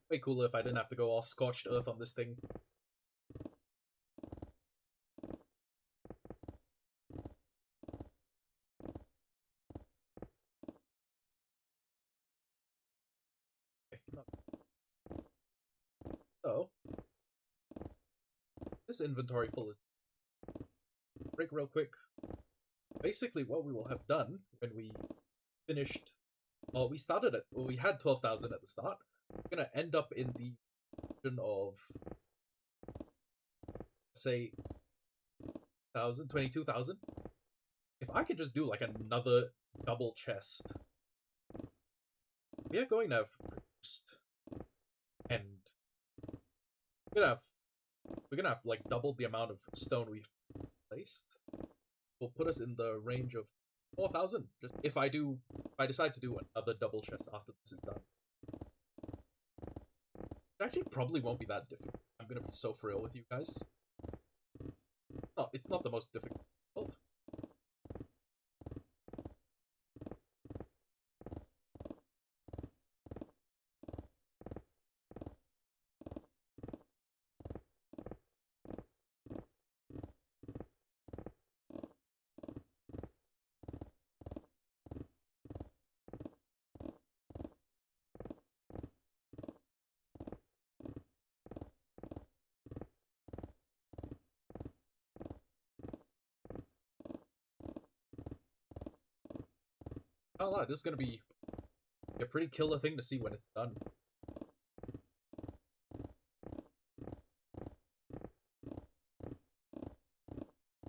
Way cooler if I didn't have to go all scorched earth on this thing. So, this inventory full is break real quick. Basically, what we will have done when we finished, well, we started at, well, we had 12,000 at the start. We're gonna end up in the region of, say, 22,000. If I could just do like another double chest, we are going to have produced, and we're gonna have like doubled the amount of stone we've placed. Will put us in the range of 4,000. Just if I decide to do another double chest after this is done. It actually probably won't be that difficult. I'm gonna be so for real with you guys. No, it's not the most difficult. Oh, this is gonna be a pretty killer thing to see when it's done.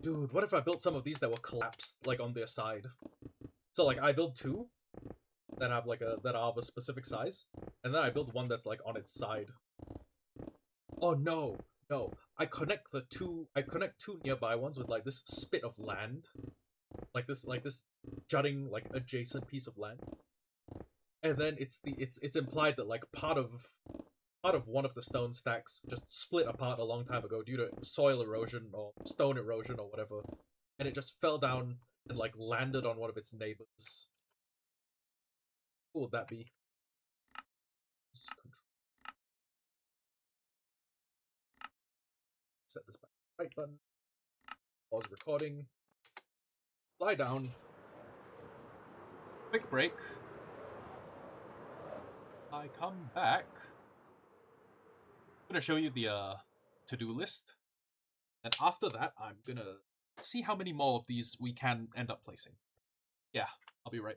Dude, what if I built some of these that were collapsed, like, on their side? So, like, I build two that have, like, that are of a specific size, and then I build one that's, like, on its side. Oh, no! No. I connect two nearby ones with, like, this spit of land. Like this jutting, like, adjacent piece of land. And then it's implied that, like, part of one of the stone stacks just split apart a long time ago due to soil erosion or stone erosion or whatever, and it just fell down and like landed on one of its neighbors. Who would that be? Set this back. Right button. Pause recording. Lie down. Quick break. I come back. I'm gonna show you the to-do list, and after that, I'm gonna see how many more of these we can end up placing. Yeah, I'll be right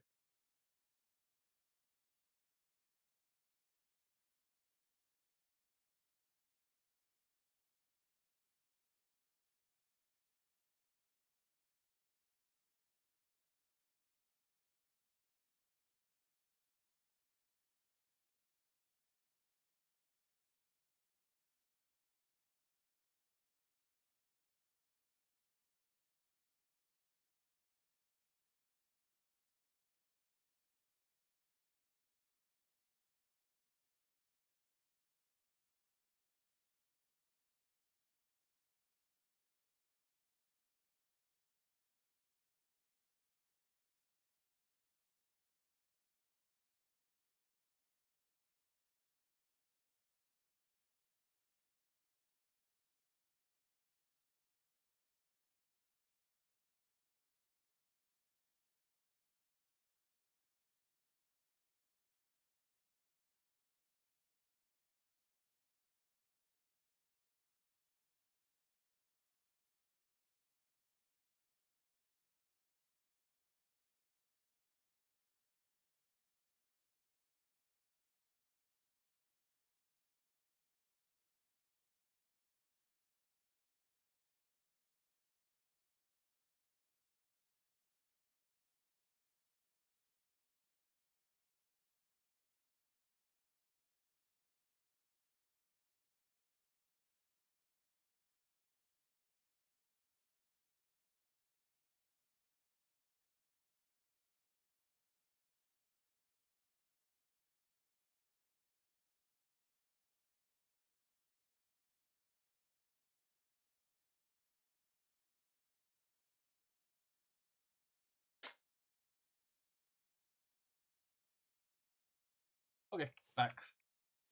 back.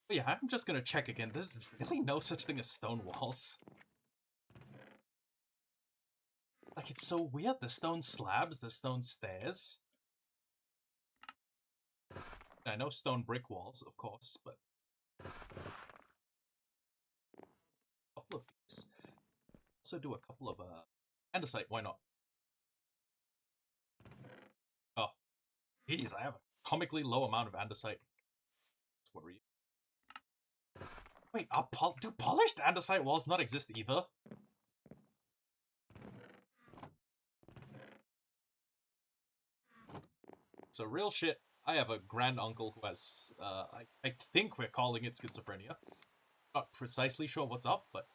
But yeah, I'm just gonna check again. There's really no such thing as stone walls. Like, it's so weird. The stone slabs, the stone stairs. I know stone brick walls, of course, but a couple of these. Also do a couple of andesite. Why not? Oh, jeez, I have a comically low amount of andesite. What were you? Wait, do polished andesite walls not exist either? So real shit. I have a grand uncle who has, I think we're calling it schizophrenia. Not precisely sure what's up, but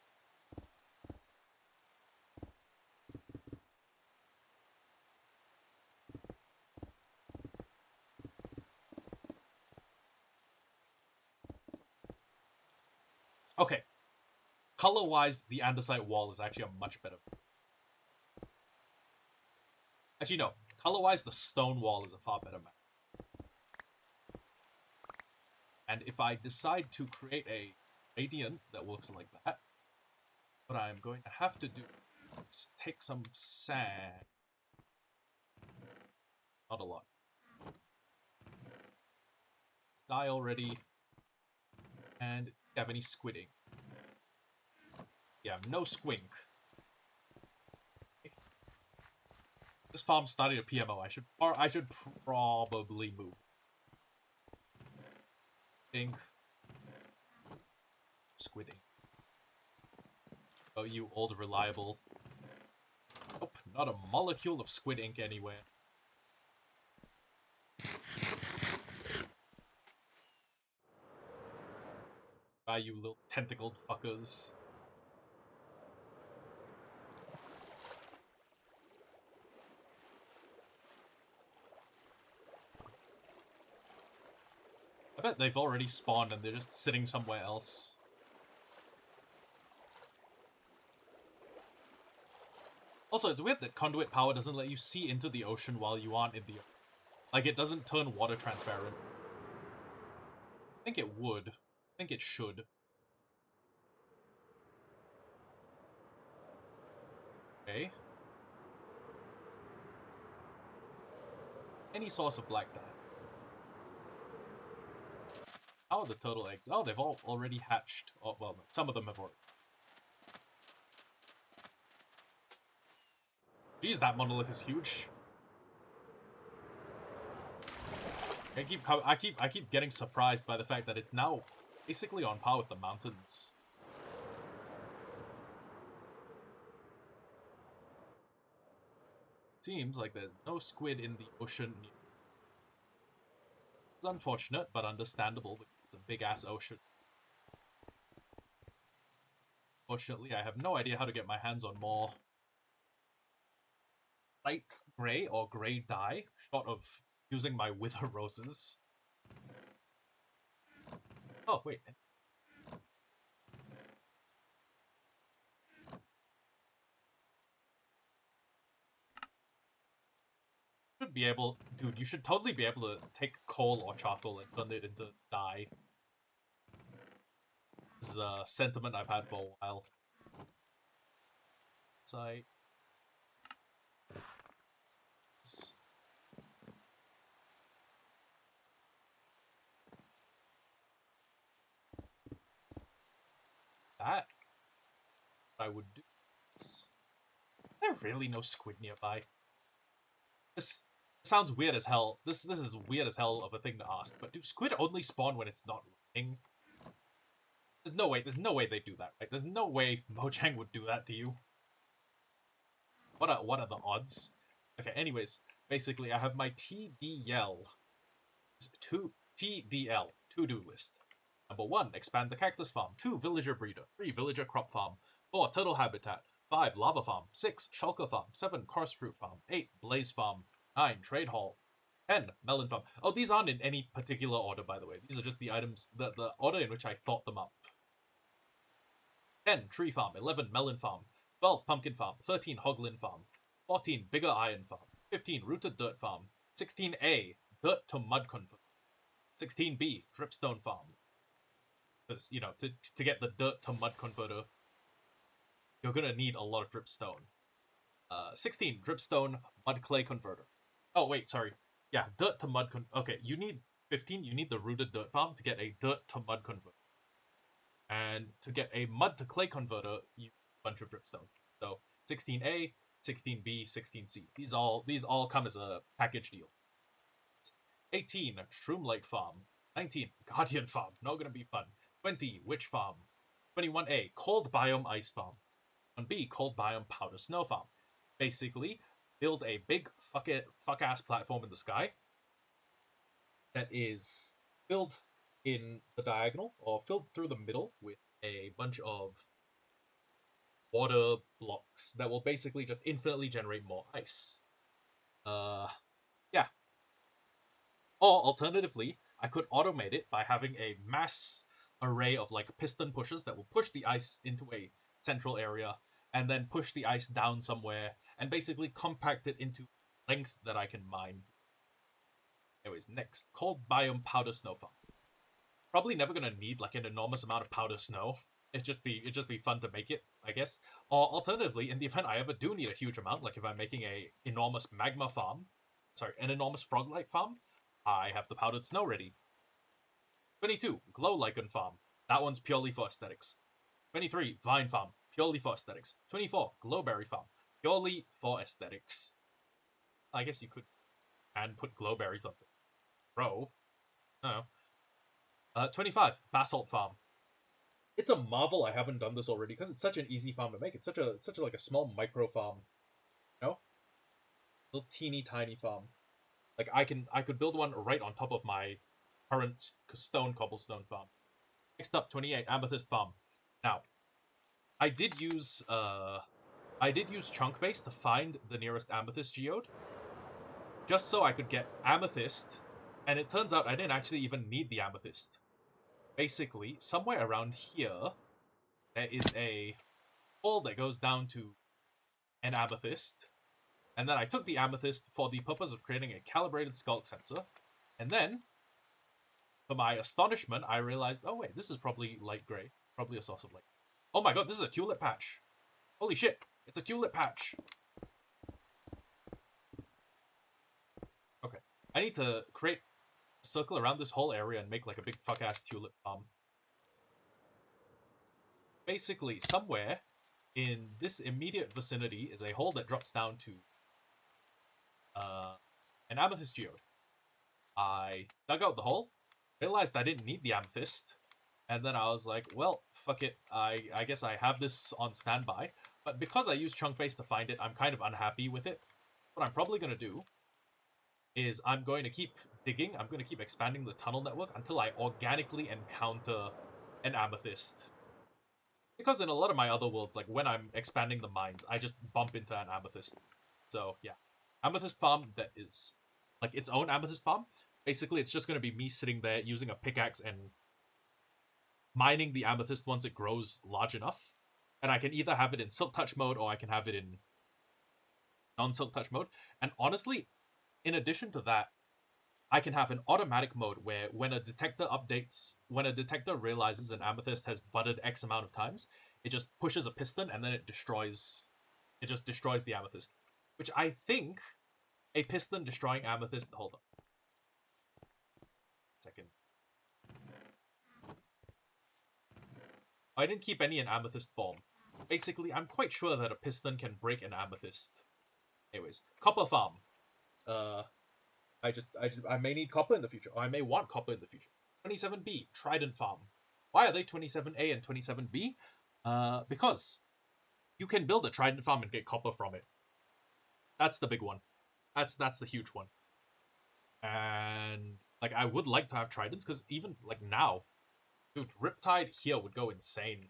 okay. Color-wise, the andesite wall is actually a much better. Actually, no. Color-wise, the stone wall is a far better map. And if I decide to create a radiant that looks like that, what I'm going to have to do is take some sand. Not a lot. Dye already. And do you have any squid ink? Yeah, no squink. This farm's starting a PMO. I should probably move. Ink. Squid ink. Oh, you old reliable. Nope, not a molecule of squid ink anywhere. Ah, you little tentacled fuckers. I bet they've already spawned and they're just sitting somewhere else. Also, it's weird that conduit power doesn't let you see into the ocean while you aren't in the ocean. Like, it doesn't turn water transparent. I think it would. I think it should. Okay. Any source of black dye. How are the turtle eggs? Oh, they've all already hatched. Oh, well, some of them have already. Jeez, that monolith is huge. I keep getting surprised by the fact that it's now basically on par with the mountains. Seems like there's no squid in the ocean. It's unfortunate, but understandable because it's a big-ass ocean. Fortunately, I have no idea how to get my hands on more light grey or grey dye, short of using my wither roses. Oh, wait. Should be able... Dude, you should totally be able to take coal or charcoal and turn it into dye. This is a sentiment I've had for a while. Site. That I would do. There's really no squid nearby. This sounds weird as hell. This is weird as hell of a thing to ask, but do squid only spawn when it's not raining? There's no way they do that, right? There's no way Mojang would do that to you. What are the odds? Okay, anyways, basically I have my TDL to-do list. Number 1, expand the cactus farm. 2, villager breeder. 3, villager crop farm. 4, turtle habitat. 5, lava farm. 6, shulker farm. 7, coarse fruit farm. 8, blaze farm. 9, trade hall. 10, melon farm. Oh, these aren't in any particular order, by the way. These are just the items, the order in which I thought them up. 10, tree farm. 11, melon farm. 12, pumpkin farm. 13, hoglin farm. 14, bigger iron farm. 15, rooted dirt farm. 16A, dirt to mud converter. 16B, Dripstone Farm. Because, you know, to get the dirt to mud converter, you're gonna need a lot of dripstone. 16, Dripstone Mud Clay Converter. Oh, wait, sorry. Yeah, dirt to mud okay, you need 15, you need the rooted dirt farm to get a dirt to mud converter. And to get a mud to clay converter, you need a bunch of dripstone. So 16A, 16B, 16C. These all come as a package deal. 18, Shroomlight Farm. 19, Guardian Farm. Not gonna be fun. 20, Witch Farm. 21A, Cold Biome Ice Farm. 1B, Cold Biome Powder Snow Farm. Basically, build a big fuck-ass platform in the sky that is filled in the diagonal or filled through the middle with a bunch of water blocks that will basically just infinitely generate more ice. Yeah. Or alternatively, I could automate it by having a mass array of like piston pushers that will push the ice into a central area and then push the ice down somewhere and basically compact it into length that I can mine. Anyways, next, Cold Biome Powder Snow Farm. Probably never gonna need like an enormous amount of powder snow. It'd just be fun to make it, I guess. Or alternatively, in the event I ever do need a huge amount, like if I'm making a enormous magma farm, an enormous frog-like farm, I have the powdered snow ready. 22, Glow Lichen Farm. That one's purely for aesthetics. 23, Vine Farm, purely for aesthetics. 24, Glowberry Farm, purely for aesthetics. I guess you could and put glowberries on it. Bro. No. 25, Basalt Farm. It's a marvel I haven't done this already because it's such an easy farm to make. It's such a like a small micro farm, you know, little teeny tiny farm. Like I could build one right on top of my current stone cobblestone farm. Next up, 28, Amethyst Farm. Now, I did use chunk base to find the nearest amethyst geode, just so I could get amethyst, and it turns out I didn't actually even need the amethyst. Basically, somewhere around here, there is a hole that goes down to an amethyst, and then I took the amethyst for the purpose of creating a calibrated sculk sensor, and then, for my astonishment, I realized, oh wait, this is probably light grey, probably a source of light. Oh my god, this is a tulip patch. Holy shit, it's a tulip patch. Okay, I need to create a circle around this whole area and make like a big fuck-ass tulip farm. Basically, somewhere in this immediate vicinity is a hole that drops down to an amethyst geode. I dug out the hole, realized I didn't need the amethyst, and then I was like, well, fuck it, I guess I have this on standby, but because I used chunk base to find it, I'm kind of unhappy with it. What I'm probably going to do is I'm going to keep digging, I'm going to keep expanding the tunnel network until I organically encounter an amethyst. Because in a lot of my other worlds, like when I'm expanding the mines, I just bump into an amethyst. So yeah, amethyst farm that is like its own amethyst farm. Basically, it's just going to be me sitting there using a pickaxe and mining the amethyst once it grows large enough. And I can either have it in Silk Touch mode or I can have it in non-Silk Touch mode. And honestly, in addition to that, I can have an automatic mode where when a detector realizes an amethyst has budded X amount of times, it just pushes a piston and then it just destroys the amethyst. Which I think a piston destroying amethyst, hold on. Second. I didn't keep any in amethyst form. Basically, I'm quite sure that a piston can break an amethyst. Anyways, copper farm. I may need copper in the future, or I may want copper in the future. 27B, Trident Farm. Why are they 27A and 27B? Because you can build a Trident Farm and get copper from it. That's the big one. That's the huge one. And like I would like to have Tridents, because even like now, dude, Riptide here would go insane.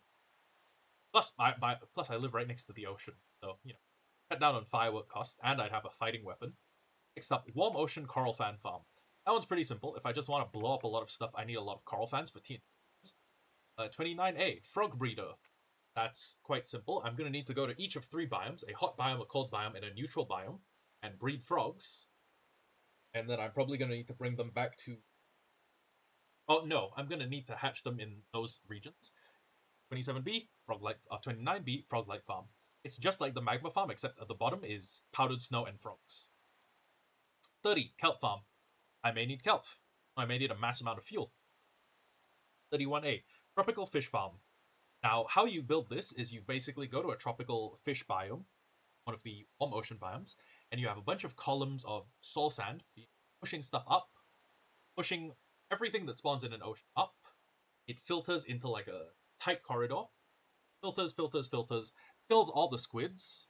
Plus I live right next to the ocean, so you know, cut down on firework cost, and I'd have a fighting weapon. Next up, Warm Ocean Coral Fan Farm. That one's pretty simple. If I just want to blow up a lot of stuff, I need a lot of coral fans for TNT. 29A, Frog Breeder. That's quite simple. I'm going to need to go to each of 3 biomes, a hot biome, a cold biome, and a neutral biome, and breed frogs. And then I'm probably going to need to bring them back to Oh no, I'm gonna need to hatch them in those regions. 27B, Frog-like, 29B, Frog-like Farm. It's just like the Magma Farm, except at the bottom is powdered snow and frogs. 30, Kelp Farm. I may need kelp. I may need a mass amount of fuel. 31A, Tropical Fish Farm. Now, how you build this is you basically go to a tropical fish biome, one of the warm ocean biomes, and you have a bunch of columns of soul sand pushing stuff up, pushing everything that spawns in an ocean up. It filters into like a tight corridor. Filters, filters, filters. Kills all the squids.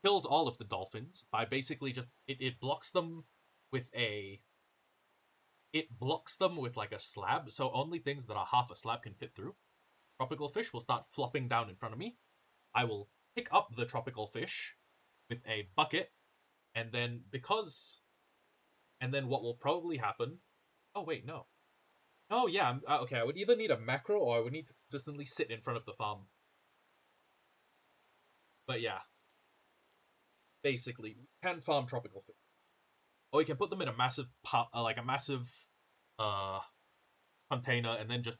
Kills all of the dolphins by basically just it blocks them with a it blocks them with like a slab, so only things that are half a slab can fit through. Tropical fish will start flopping down in front of me. I will pick up the tropical fish with a bucket, and then what will probably happen. Oh wait, no. Oh yeah, okay. I would either need a macro or I would need to consistently sit in front of the farm. But yeah, basically, we can farm tropical fish, or you can put them in a massive like a massive uh container, and then just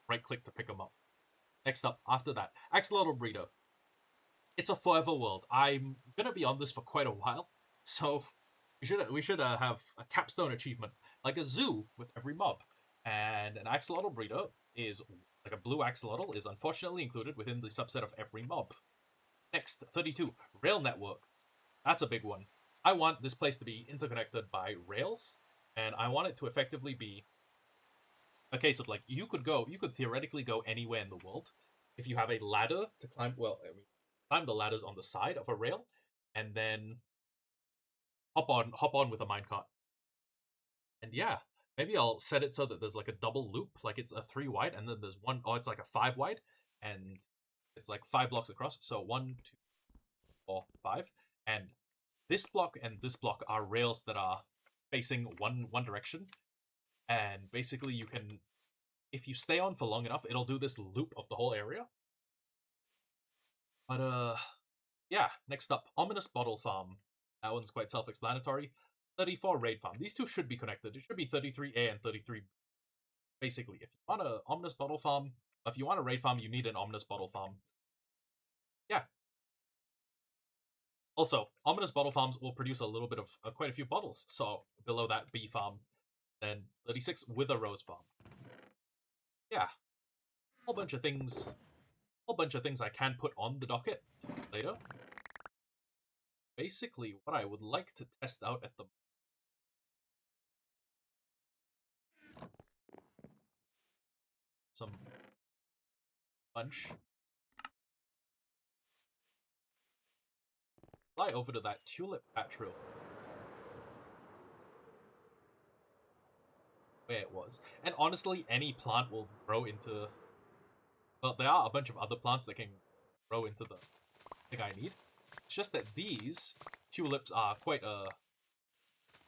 right click to pick them up. Next up, after that, Axolotl Breeder. It's a forever world. I'm gonna be on this for quite a while, so we should have a capstone achievement like a zoo with every mob, and an axolotl breeder is like a blue axolotl is unfortunately included within the subset of every mob. Next, 32 rail network. That's a big one. I want this place to be interconnected by rails, and I want it to effectively be a case of like you could theoretically go anywhere in the world if you have a ladder to climb. Well, I mean, climb the ladders on the side of a rail, and then hop on with a minecart. And yeah, maybe I'll set it so that there's like a double loop, like it's a 3 wide, and then there's one, oh, it's like a 5 wide, and it's like 5 blocks across. So 1, 2, 4, 5, and this block and this block are rails that are facing one direction, and basically you can, if you stay on for long enough, it'll do this loop of the whole area. But yeah. Next up, Ominous Bottle Farm. That one's quite self-explanatory. 34 Raid Farm. These two should be connected. It should be 33A and 33B. Basically, if you want an Ominous Bottle Farm, if you want a Raid Farm, you need an Ominous Bottle Farm. Yeah. Also, Ominous Bottle Farms will produce a little bit of quite a few bottles. So below that, B Farm. Then 36 Wither Rose Farm. Yeah. Whole bunch of things I can put on the docket later. Basically, what I would like to test out at the some bunch. Fly over to that tulip patch real where it was. And honestly, any plant will grow into. Well, there are a bunch of other plants that can grow into the thing I need. It's just that these tulips are quite a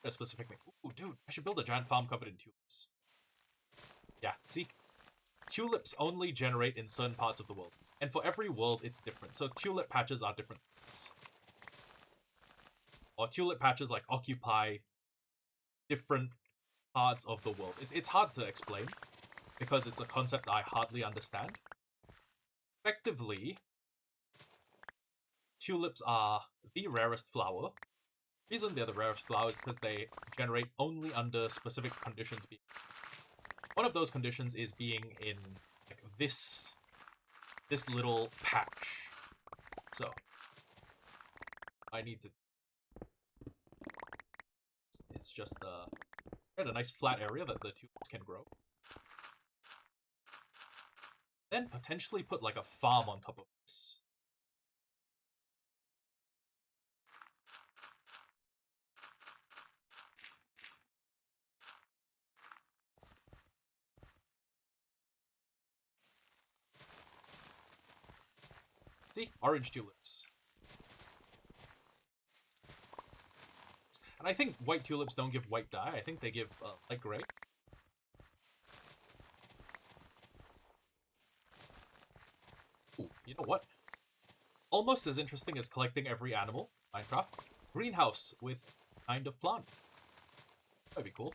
specific thing. Ooh, dude, I should build a giant farm covered in tulips. Yeah, see? Tulips only generate in certain parts of the world. And for every world, it's different. So tulip patches are different things. Or tulip patches, like, occupy different parts of the world. It's hard to explain, because it's a concept I hardly understand. Effectively, tulips are the rarest flower. The reason they're the rarest flower is because they generate only under specific conditions. One of those conditions is being in like this little patch. So I need to. It's just a nice flat area that the tulips can grow. Then potentially put like a farm on top of this. See? Orange tulips. And I think white tulips don't give white dye. I think they give light gray. Ooh, you know what? Almost as interesting as collecting every animal, Minecraft. Greenhouse with kind of plant. That'd be cool.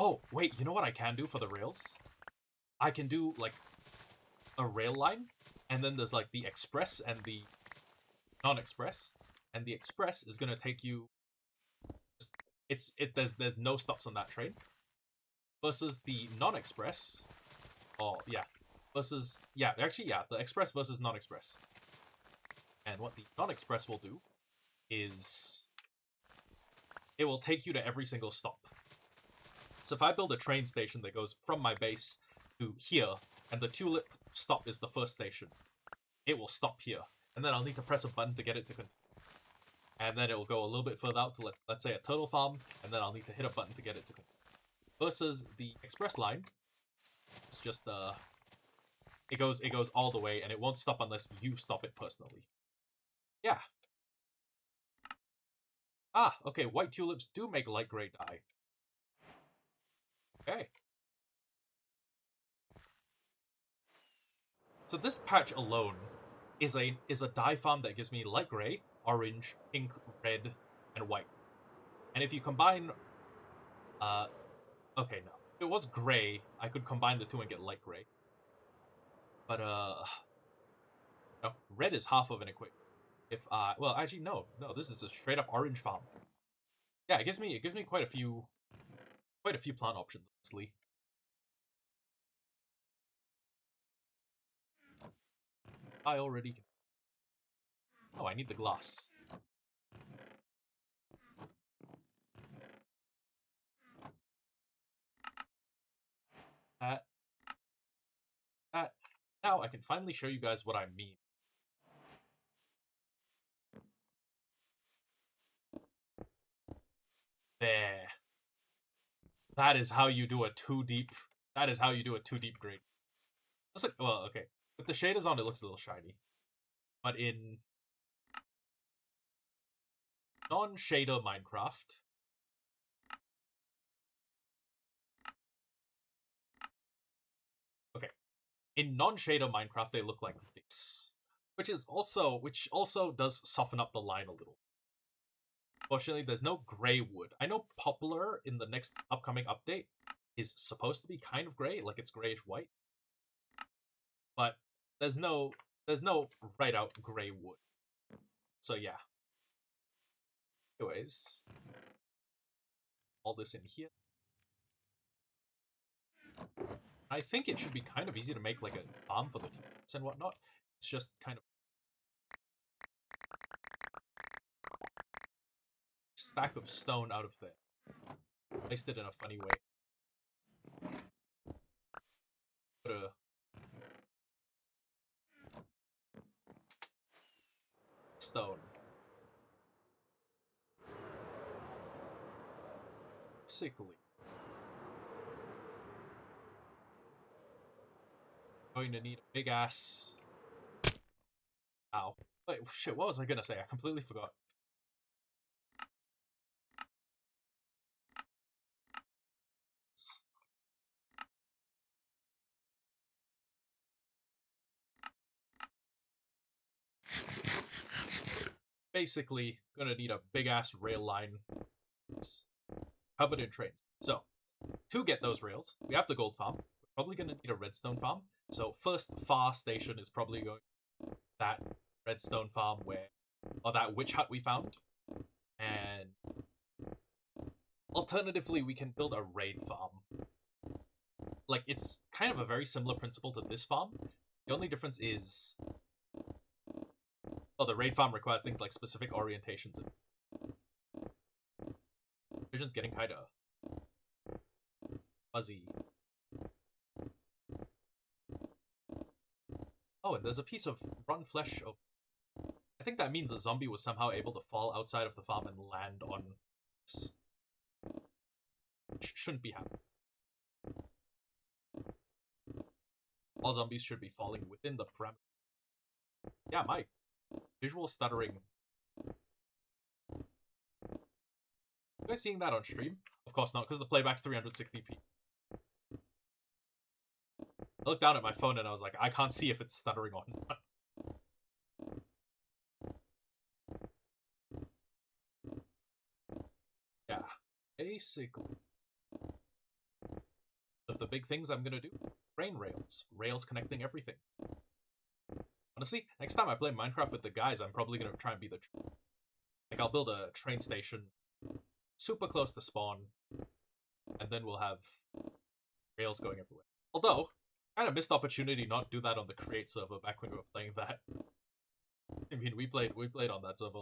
Oh, wait, you know what I can do for the rails? I can do, like, a rail line, and then there's, like, the express and the non-express, and the express is gonna take you... There's no stops on that train, versus the non-express, versus, the express versus non-express. And what the non-express will do is it will take you to every single stop. So if I build a train station that goes from my base to here, and the tulip stop is the first station, it will stop here. And then I'll need to press a button to get it to continue. And then it will go a little bit further out to, let's say, a turtle farm, and then I'll need to hit a button to get it to continue. Versus the express line, it's just, it goes all the way, and it won't stop unless you stop it personally. Yeah. Ah, okay, white tulips do make light gray dye. Okay. So this patch alone is a dye farm that gives me light gray, orange, pink, red, and white. And if you combine... okay, no. If it was gray, I could combine the two and get light gray. But, no, red is half of an equation. If well, actually, no, this is a straight up orange farm. Yeah, it gives me quite a few plant options, honestly. I already can... Oh, I need the glass. That. Now I can finally show you guys what I mean. There. That is how you do a 2-deep... That is how you do a 2-deep grade. Looks like... Well, okay. With the shaders on, it looks a little shiny. But in... non-shader Minecraft... Okay. In non-shader Minecraft, they look like this. Which also does soften up the line a little. Fortunately, there's no gray wood. I know poplar in the next upcoming update is supposed to be kind of gray, like it's grayish white. But there's no right out gray wood. So yeah. Anyways, all this in here. I think it should be kind of easy to make like a farm for the tulips and whatnot. It's just kind of stack of stone out of there. Placed it in a funny way. Put a stone. Basically. Going to need a big ass... Ow. Wait, shit, what was I gonna say? I completely forgot. Basically, gonna need a big ass rail line covered in trains. So, to get those rails, we have the gold farm. We're probably gonna need a redstone farm. So, first far station is probably going that redstone farm or that witch hut we found. And alternatively, we can build a raid farm. Like, it's kind of a very similar principle to this farm. The only difference is... Oh, the raid farm requires things like specific orientations. Vision's getting kind of fuzzy. Oh, and there's a piece of rotten flesh of... I think that means a zombie was somehow able to fall outside of the farm and land on this. Which shouldn't be happening. All zombies should be falling within the parameter. Yeah, my visual stuttering. You guys seeing that on stream? Of course not, because the playback's 360p. I looked down at my phone and I was like, I can't see if it's stuttering or not. Yeah, basically. the big things I'm gonna do. Train rails. Rails connecting everything. Honestly, next time I play Minecraft with the guys, I'm probably gonna try and be the... Like, I'll build a train station super close to spawn, and then we'll have rails going everywhere. Although, kind of missed opportunity not do that on the Create server back when we were playing that. I mean, we played on that server.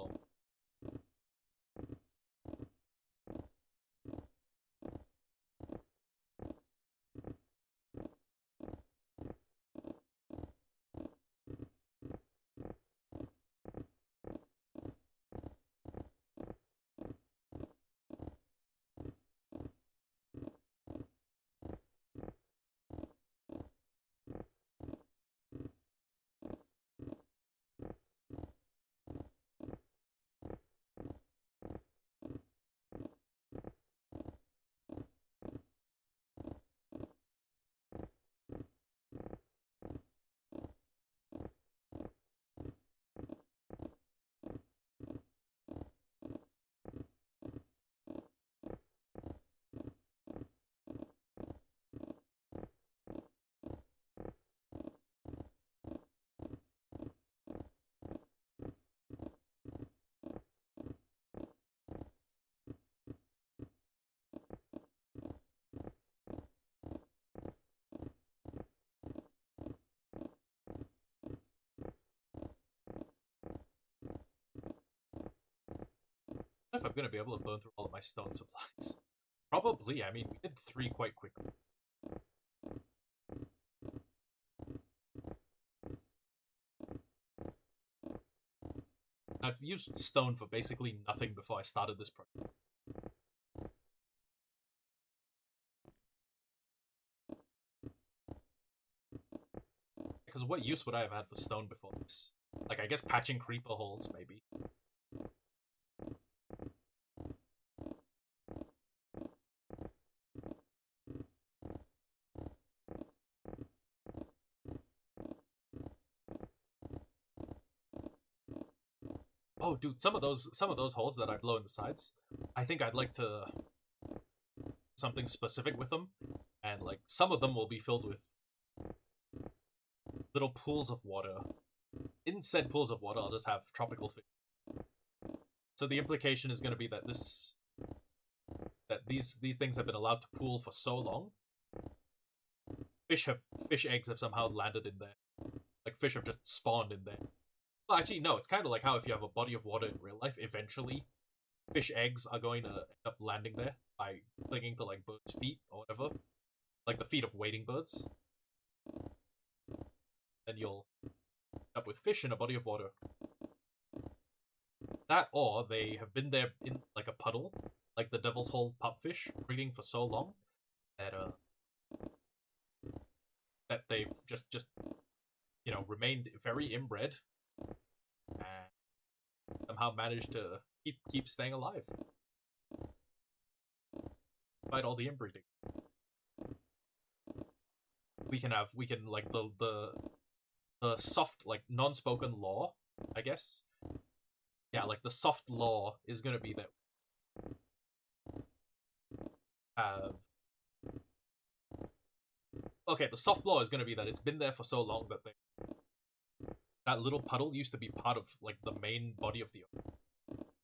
I don't know if I'm gonna be able to burn through all of my stone supplies. Probably, I mean, we did 3 quite quickly. I've used stone for basically nothing before I started this project. Because what use would I have had for stone before this? Like, I guess patching creeper holes, maybe. Oh, dude, some of those holes that I blow in the sides, I think I'd like to something specific with them, and like some of them will be filled with little pools of water. In said pools of water, I'll just have tropical fish. So the implication is going to be that these things have been allowed to pool for so long. Fish eggs have somehow landed in there. Like fish have just spawned in there. Well, actually, no. It's kind of like how if you have a body of water in real life, eventually, fish eggs are going to end up landing there by clinging to like birds' feet or whatever, like the feet of wading birds. Then you'll end up with fish in a body of water. That, or they have been there in like a puddle, like the Devil's Hole pupfish, breeding for so long that they've just remained very inbred and somehow managed to keep staying alive despite all the inbreeding. We can like the soft, like, non-spoken law, I guess. Yeah, like the soft law is gonna be that the soft law is gonna be that it's been there for so long that that little puddle used to be part of like the main body of the ocean.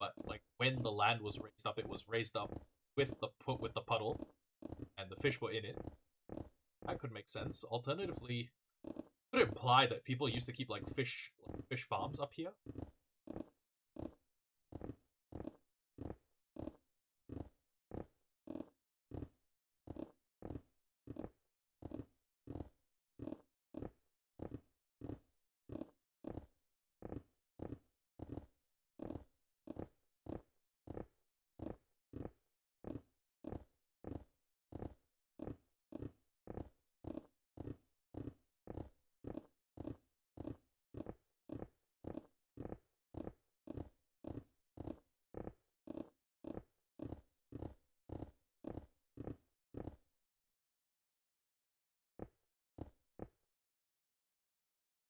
But like when the land was raised up, it was raised up with the puddle, and the fish were in it. That could make sense. Alternatively, it could imply that people used to keep like fish farms up here.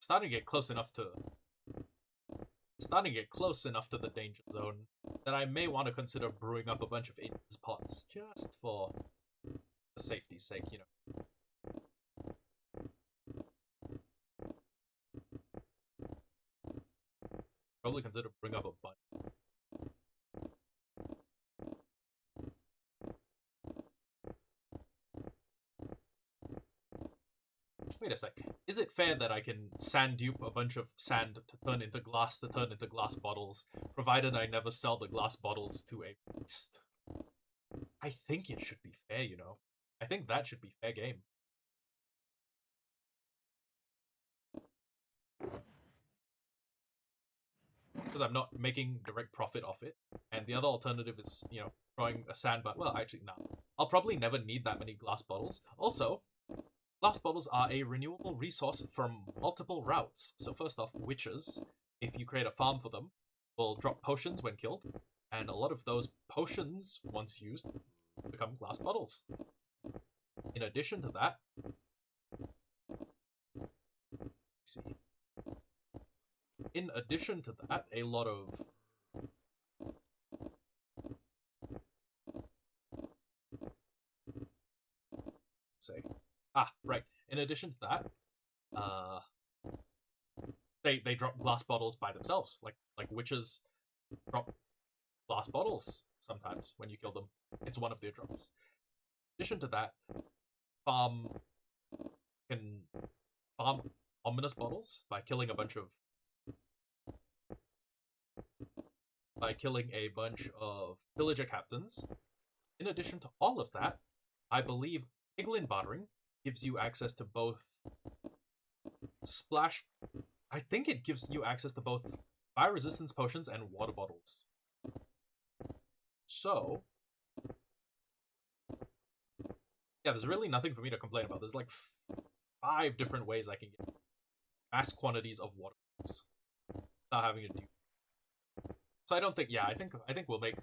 Starting to get close enough to the danger zone that I may want to consider brewing up a bunch of India's pots just for the safety's sake, probably consider bring up a bunny. Wait a sec. Is it fair that I can sand dupe a bunch of sand to turn into glass bottles, provided I never sell the glass bottles to a beast? I think it should be fair, you know. I think that should be fair game. Because I'm not making direct profit off it. And the other alternative is, you know, throwing a sandbag. Well, actually, no. I'll probably never need that many glass bottles. Also, glass bottles are a renewable resource from multiple routes. So first off, witches, if you create a farm for them, will drop potions when killed. And a lot of those potions, once used, become glass bottles. In addition to that, let's see. In addition to that, a lot of right. In addition to that, they drop glass bottles by themselves. Like witches drop glass bottles sometimes when you kill them. It's one of their drops. In addition to that, farm can farm ominous bottles by killing a bunch of pillager captains. In addition to all of that, I believe Piglin bartering gives you access to both splash. I think it gives you access to both fire resistance potions and water bottles. So, yeah, there's really nothing for me to complain about. There's like 5 different ways I can get mass quantities of water bottles without having to do. So I don't think, yeah, I think we'll make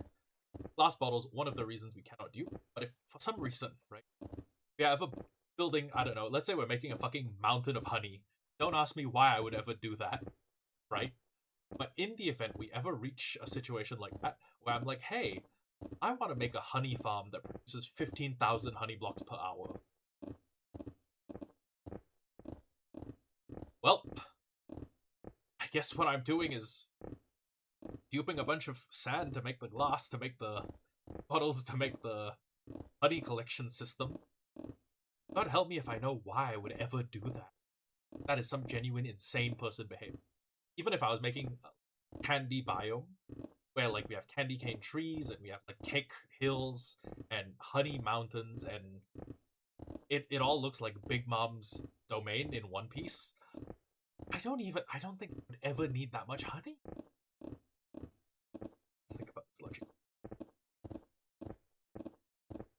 glass bottles one of the reasons we cannot dupe. But if for some reason, right, we have a building, I don't know, let's say we're making a fucking mountain of honey. Don't ask me why I would ever do that, right? But in the event we ever reach a situation like that, where I'm like, hey, I want to make a honey farm that produces 15,000 honey blocks per hour. Well, I guess what I'm doing is duping a bunch of sand to make the glass, to make the bottles, to make the honey collection system. God help me if I know why I would ever do that. That is some genuine insane person behavior. Even if I was making a candy biome, where like we have candy cane trees and we have like cake hills and honey mountains and it all looks like Big Mom's domain in one piece. I don't think I would ever need that much honey. Let's think about this logic.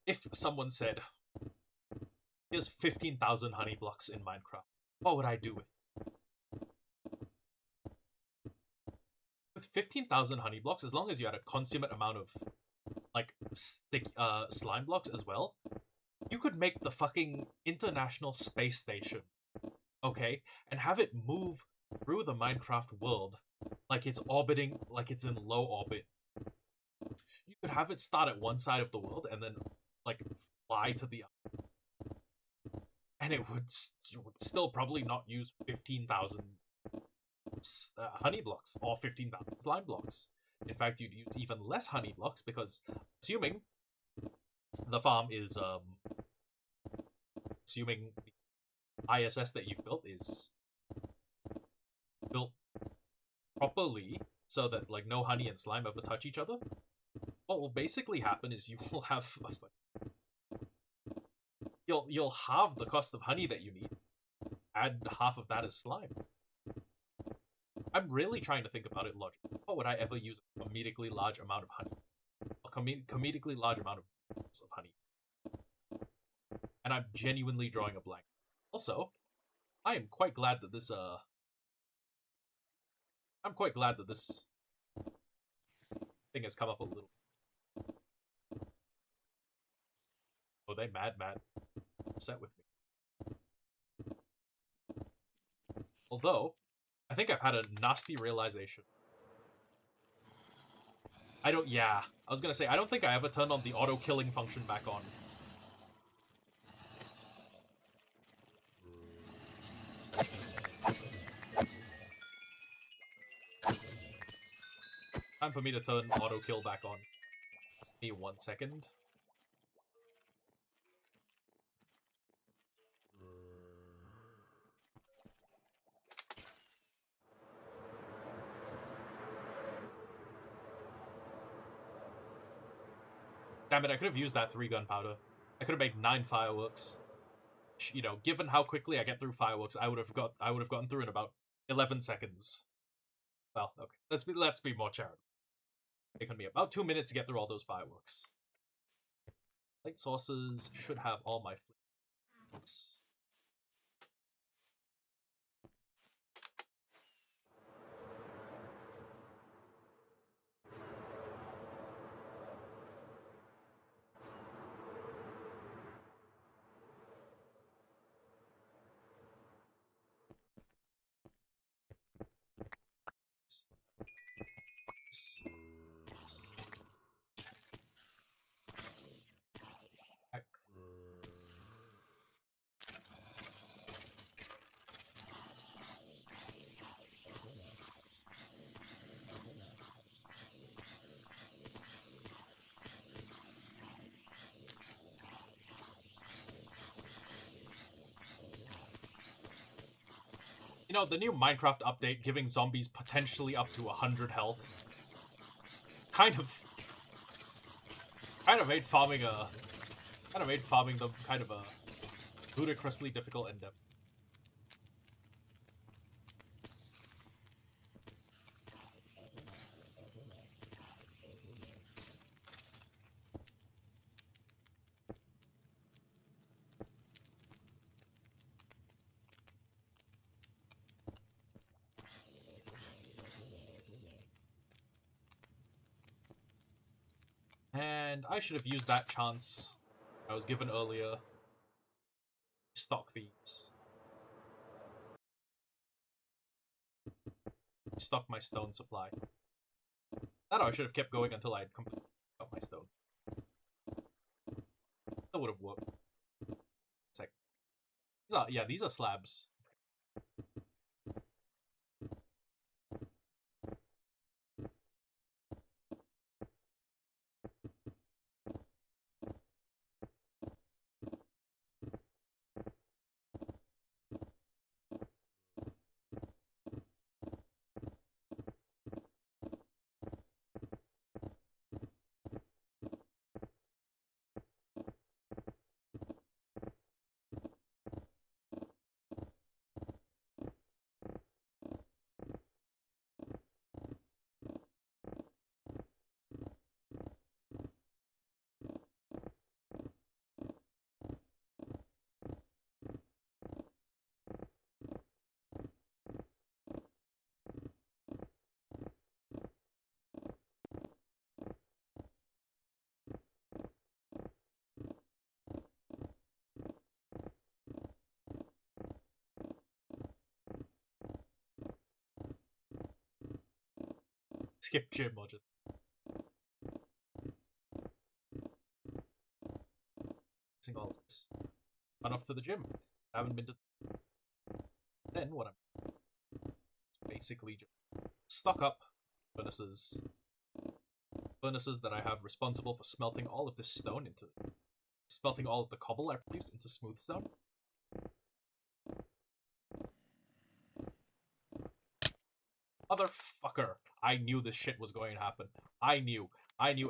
If someone said, here's 15,000 honey blocks in Minecraft, what would I do with it? With 15,000 honey blocks, as long as you had a consummate amount of like slime blocks as well, you could make the fucking International Space Station, okay, and have it move through the Minecraft world like it's orbiting, like it's in low orbit. You could have it start at one side of the world and then like fly to the other, and you would still probably not use 15,000 honey blocks or 15,000 slime blocks. In fact, you'd use even less honey blocks because, assuming the farm is assuming the ISS that you've built is built properly so that like no honey and slime ever touch each other, what will basically happen is you will have you'll halve the cost of honey that you need, add half of that as slime. I'm really trying to think about it logically. What would I ever use a comedically large amount of honey? A comedically large amount of honey. And I'm genuinely drawing a blank. Also, I am quite glad that this thing has come up a little. Oh, they mad upset with me. Although, I think I've had a nasty realization. I was gonna say, I don't think I ever turned on the auto-killing function back on. Time for me to turn auto kill back on. Give me 1 second. Damn it, I could have used that 3 gunpowder. I could have made 9 fireworks. You know, given how quickly I get through fireworks, I would have gotten through in about 11 seconds. Well, okay. Let's be more charitable. It can be about 2 minutes to get through all those fireworks. Light sources should have all my flames. You know, the new Minecraft update giving zombies potentially up to 100 health kind of made farming them kind of a ludicrously difficult endeavor. And I should have used that chance I was given earlier to stock these. Stock my stone supply. That I should have kept going until I'd completely got my stone. That would have worked. Sec. These are slabs. Skip gym or just all of this. Run off to the gym. I haven't been to. Then what I'm basically just stock up furnaces that I have responsible for smelting all of this stone into smelting all of the cobble I produce into smooth stone. Motherfucker. I knew this shit was going to happen. I knew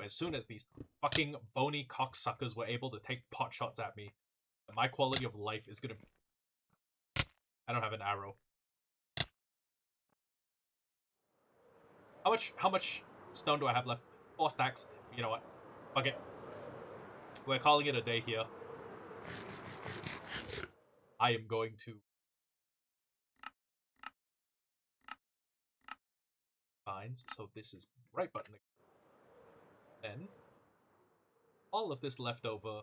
as soon as these fucking bony cocksuckers were able to take pot shots at me, my quality of life is gonna be... I don't have an arrow. How much stone do I have left? 4 stacks. You know what? Fuck it. We're calling it a day here. I am going to finds, so this is right button again. Then all of this leftover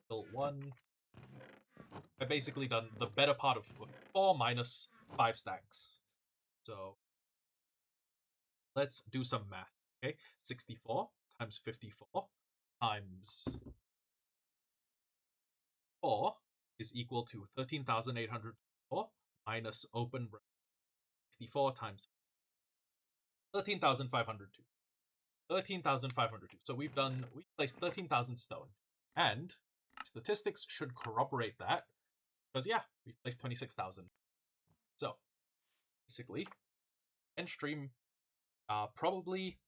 built 1. I've basically done the better part of 4 minus 5 stacks. So let's do some math. Okay, 64 times 54 times 4 is equal to 13,804 minus open 64 times 13,502. 13,502. So we placed 13,000 stone. And statistics should corroborate that. Because yeah, we placed 26,000. So basically, end stream probably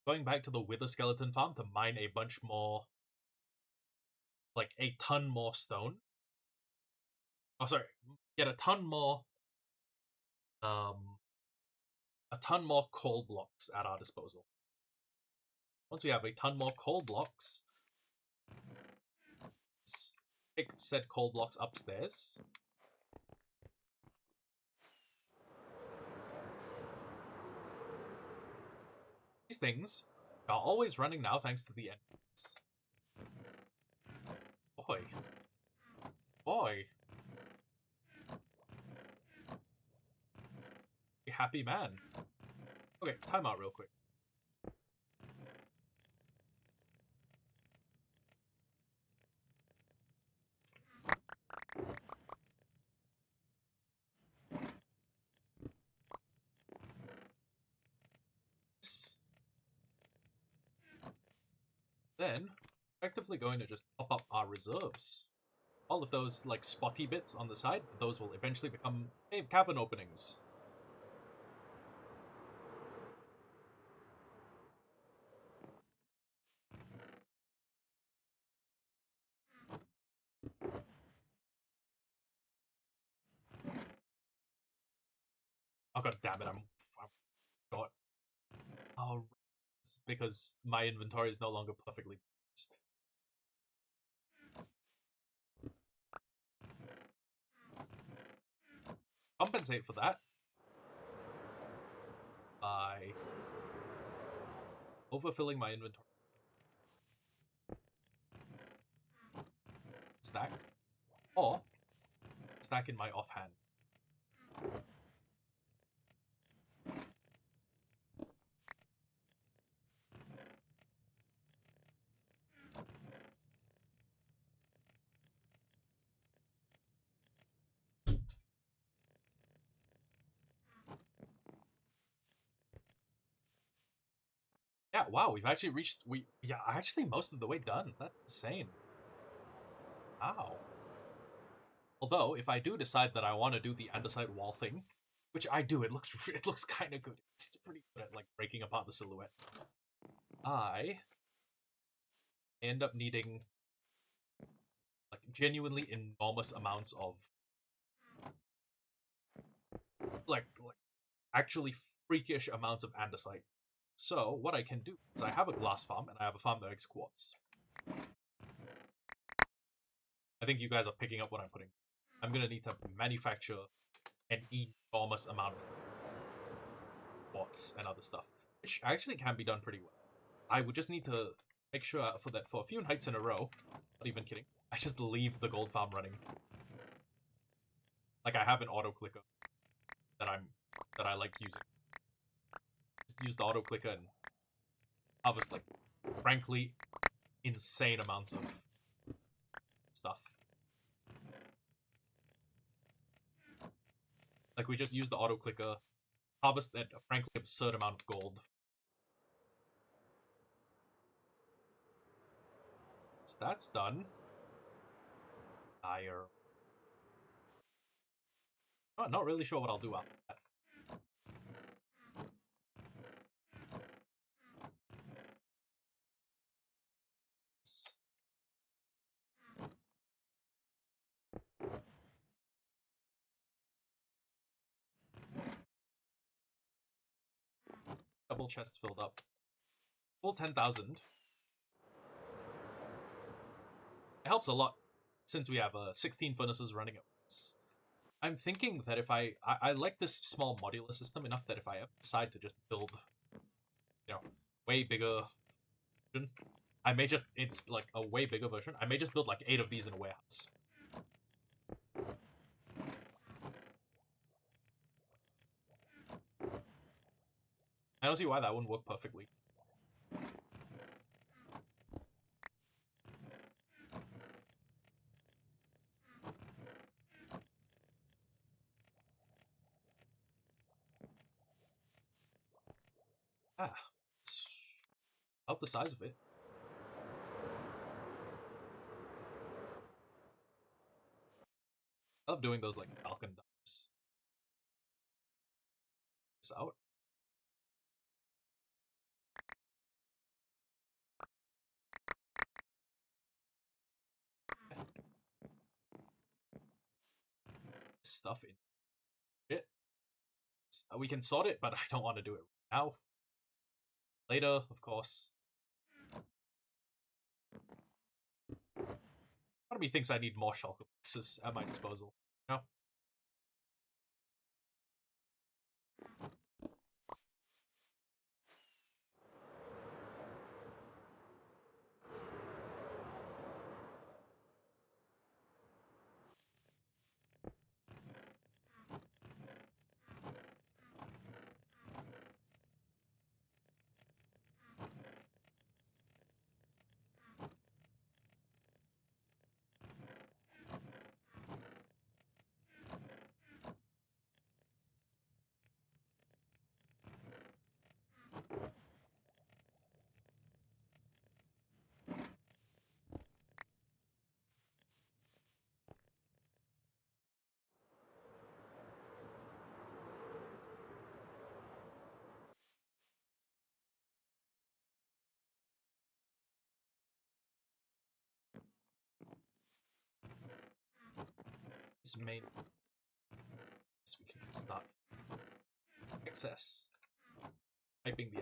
going back to the Wither Skeleton farm to mine a bunch more, like a ton more stone. Oh, sorry, get a ton more coal blocks at our disposal. Once we have a ton more coal blocks, let's take said coal blocks upstairs. These things are always running now thanks to the engines. Boy. Boy. A happy man. Okay, time out real quick. Then, effectively going to just pop up our reserves. All of those, like, spotty bits on the side, those will eventually become cavern openings. Oh god damn it, I'm got. Oh, it's because my inventory is no longer perfectly balanced. Compensate for that by overfilling my inventory. Stack. Or stack in my offhand. Yeah, wow, we've actually reached actually most of the way done. That's insane. Wow. Although, if I do decide that I want to do the andesite wall thing, which I do, it looks kind of good. It's pretty good at like breaking apart the silhouette. I end up needing like genuinely enormous amounts of like actually freakish amounts of andesite. So what I can do is I have a glass farm and I have a farm that makes quartz. I think you guys are picking up what I'm putting. I'm gonna need to manufacture an enormous amount of quartz and other stuff, which actually can be done pretty well. I would just need to make sure for a few nights in a row, not even kidding, I just leave the gold farm running. Like I have an auto clicker that I like using. Just use the auto clicker and harvest like frankly insane amounts of stuff. Like we just use the auto clicker, harvest that frankly absurd amount of gold. Once that's done, not really sure what I'll do after that. Double chests filled up. Full 10,000. It helps a lot since we have 16 furnaces running at once. I'm thinking that if I like this small modular system enough that if I decide to just build, way bigger version, I may just, it's like a way bigger version, I may just build like 8 of these in a warehouse. I don't see why that wouldn't work perfectly. Ah, it's about the size of it. I love doing those like falcon dives. This out. Stuff in it. We can sort it, but I don't want to do it right now. Later, of course. Part of me thinks I need more shulker boxes at my disposal. No. This main. So we can start excess. Typing the.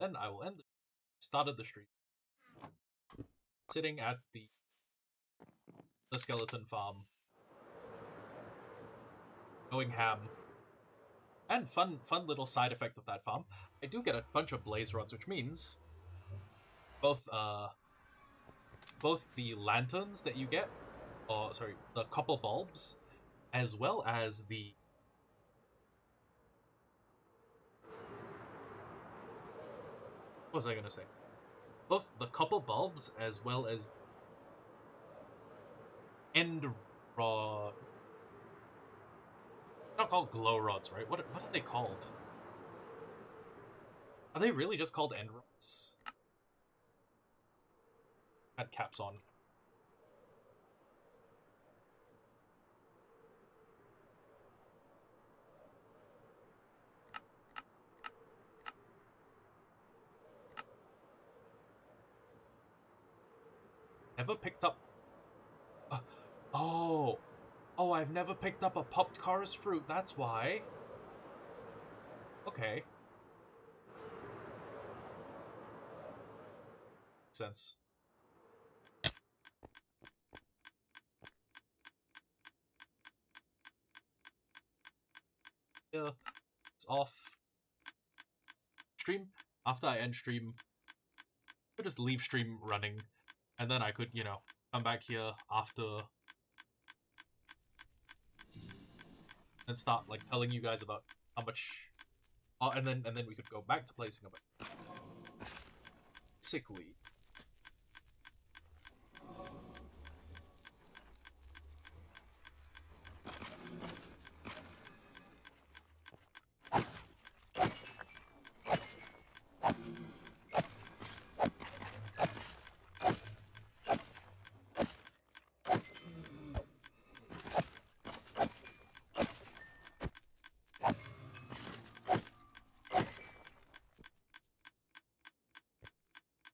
Then I will end the started the stream. Sitting at the skeleton farm. Going ham. And fun little side effect of that farm. I do get a bunch of blaze rods, which means both the lanterns that you get, or sorry, the copper bulbs, as well as the what was I gonna say? Both the copper bulbs as well as end rod. They're not called glow rods, right? What are they called? Are they really just called end rods? Had caps on. Never picked up. Oh, I've never picked up a popped chorus fruit. That's why. Okay. Makes sense. Yeah, it's off. Stream. After I end stream, I could just leave stream running, and then I could, come back here after and start like telling you guys about how much. And then we could go back to placing a bit. Sickly.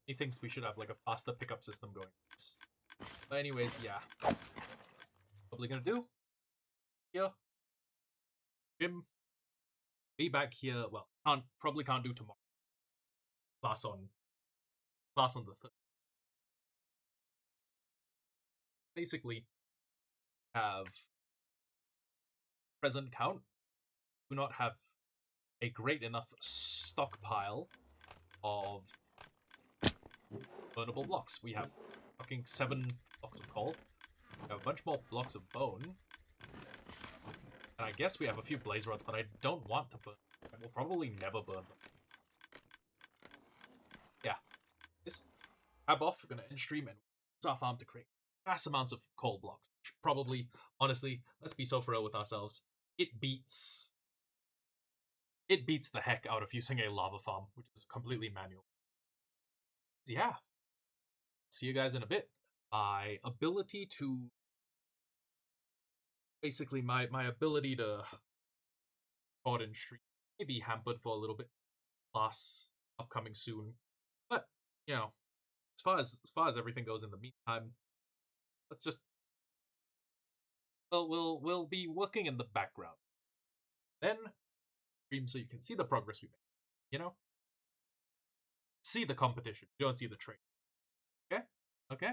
He thinks we should have like a faster pickup system going. But anyways, yeah. Probably gonna do. Here. Gym. Be back here. Well, probably can't do tomorrow. Class on the 3rd. Basically, have present count. Do not have a great enough stockpile of burnable blocks. We have fucking 7 blocks of coal. We have a bunch more blocks of bone. And I guess we have a few blaze rods, but I don't want to burn them. We'll probably never burn them. Yeah. This tab off, we're gonna end stream and use our farm to create mass amounts of coal blocks. probably, honestly, let's be so for real with ourselves. It beats the heck out of using a lava farm, which is completely manual. Yeah. See you guys in a bit. My ability to basically my ability to record and stream may be hampered for a little bit. Class upcoming soon. But, you know, as far as everything goes in the meantime, let's just we'll be working in the background. Then stream so you can see the progress we make. You know? See the competition. You don't see the trade.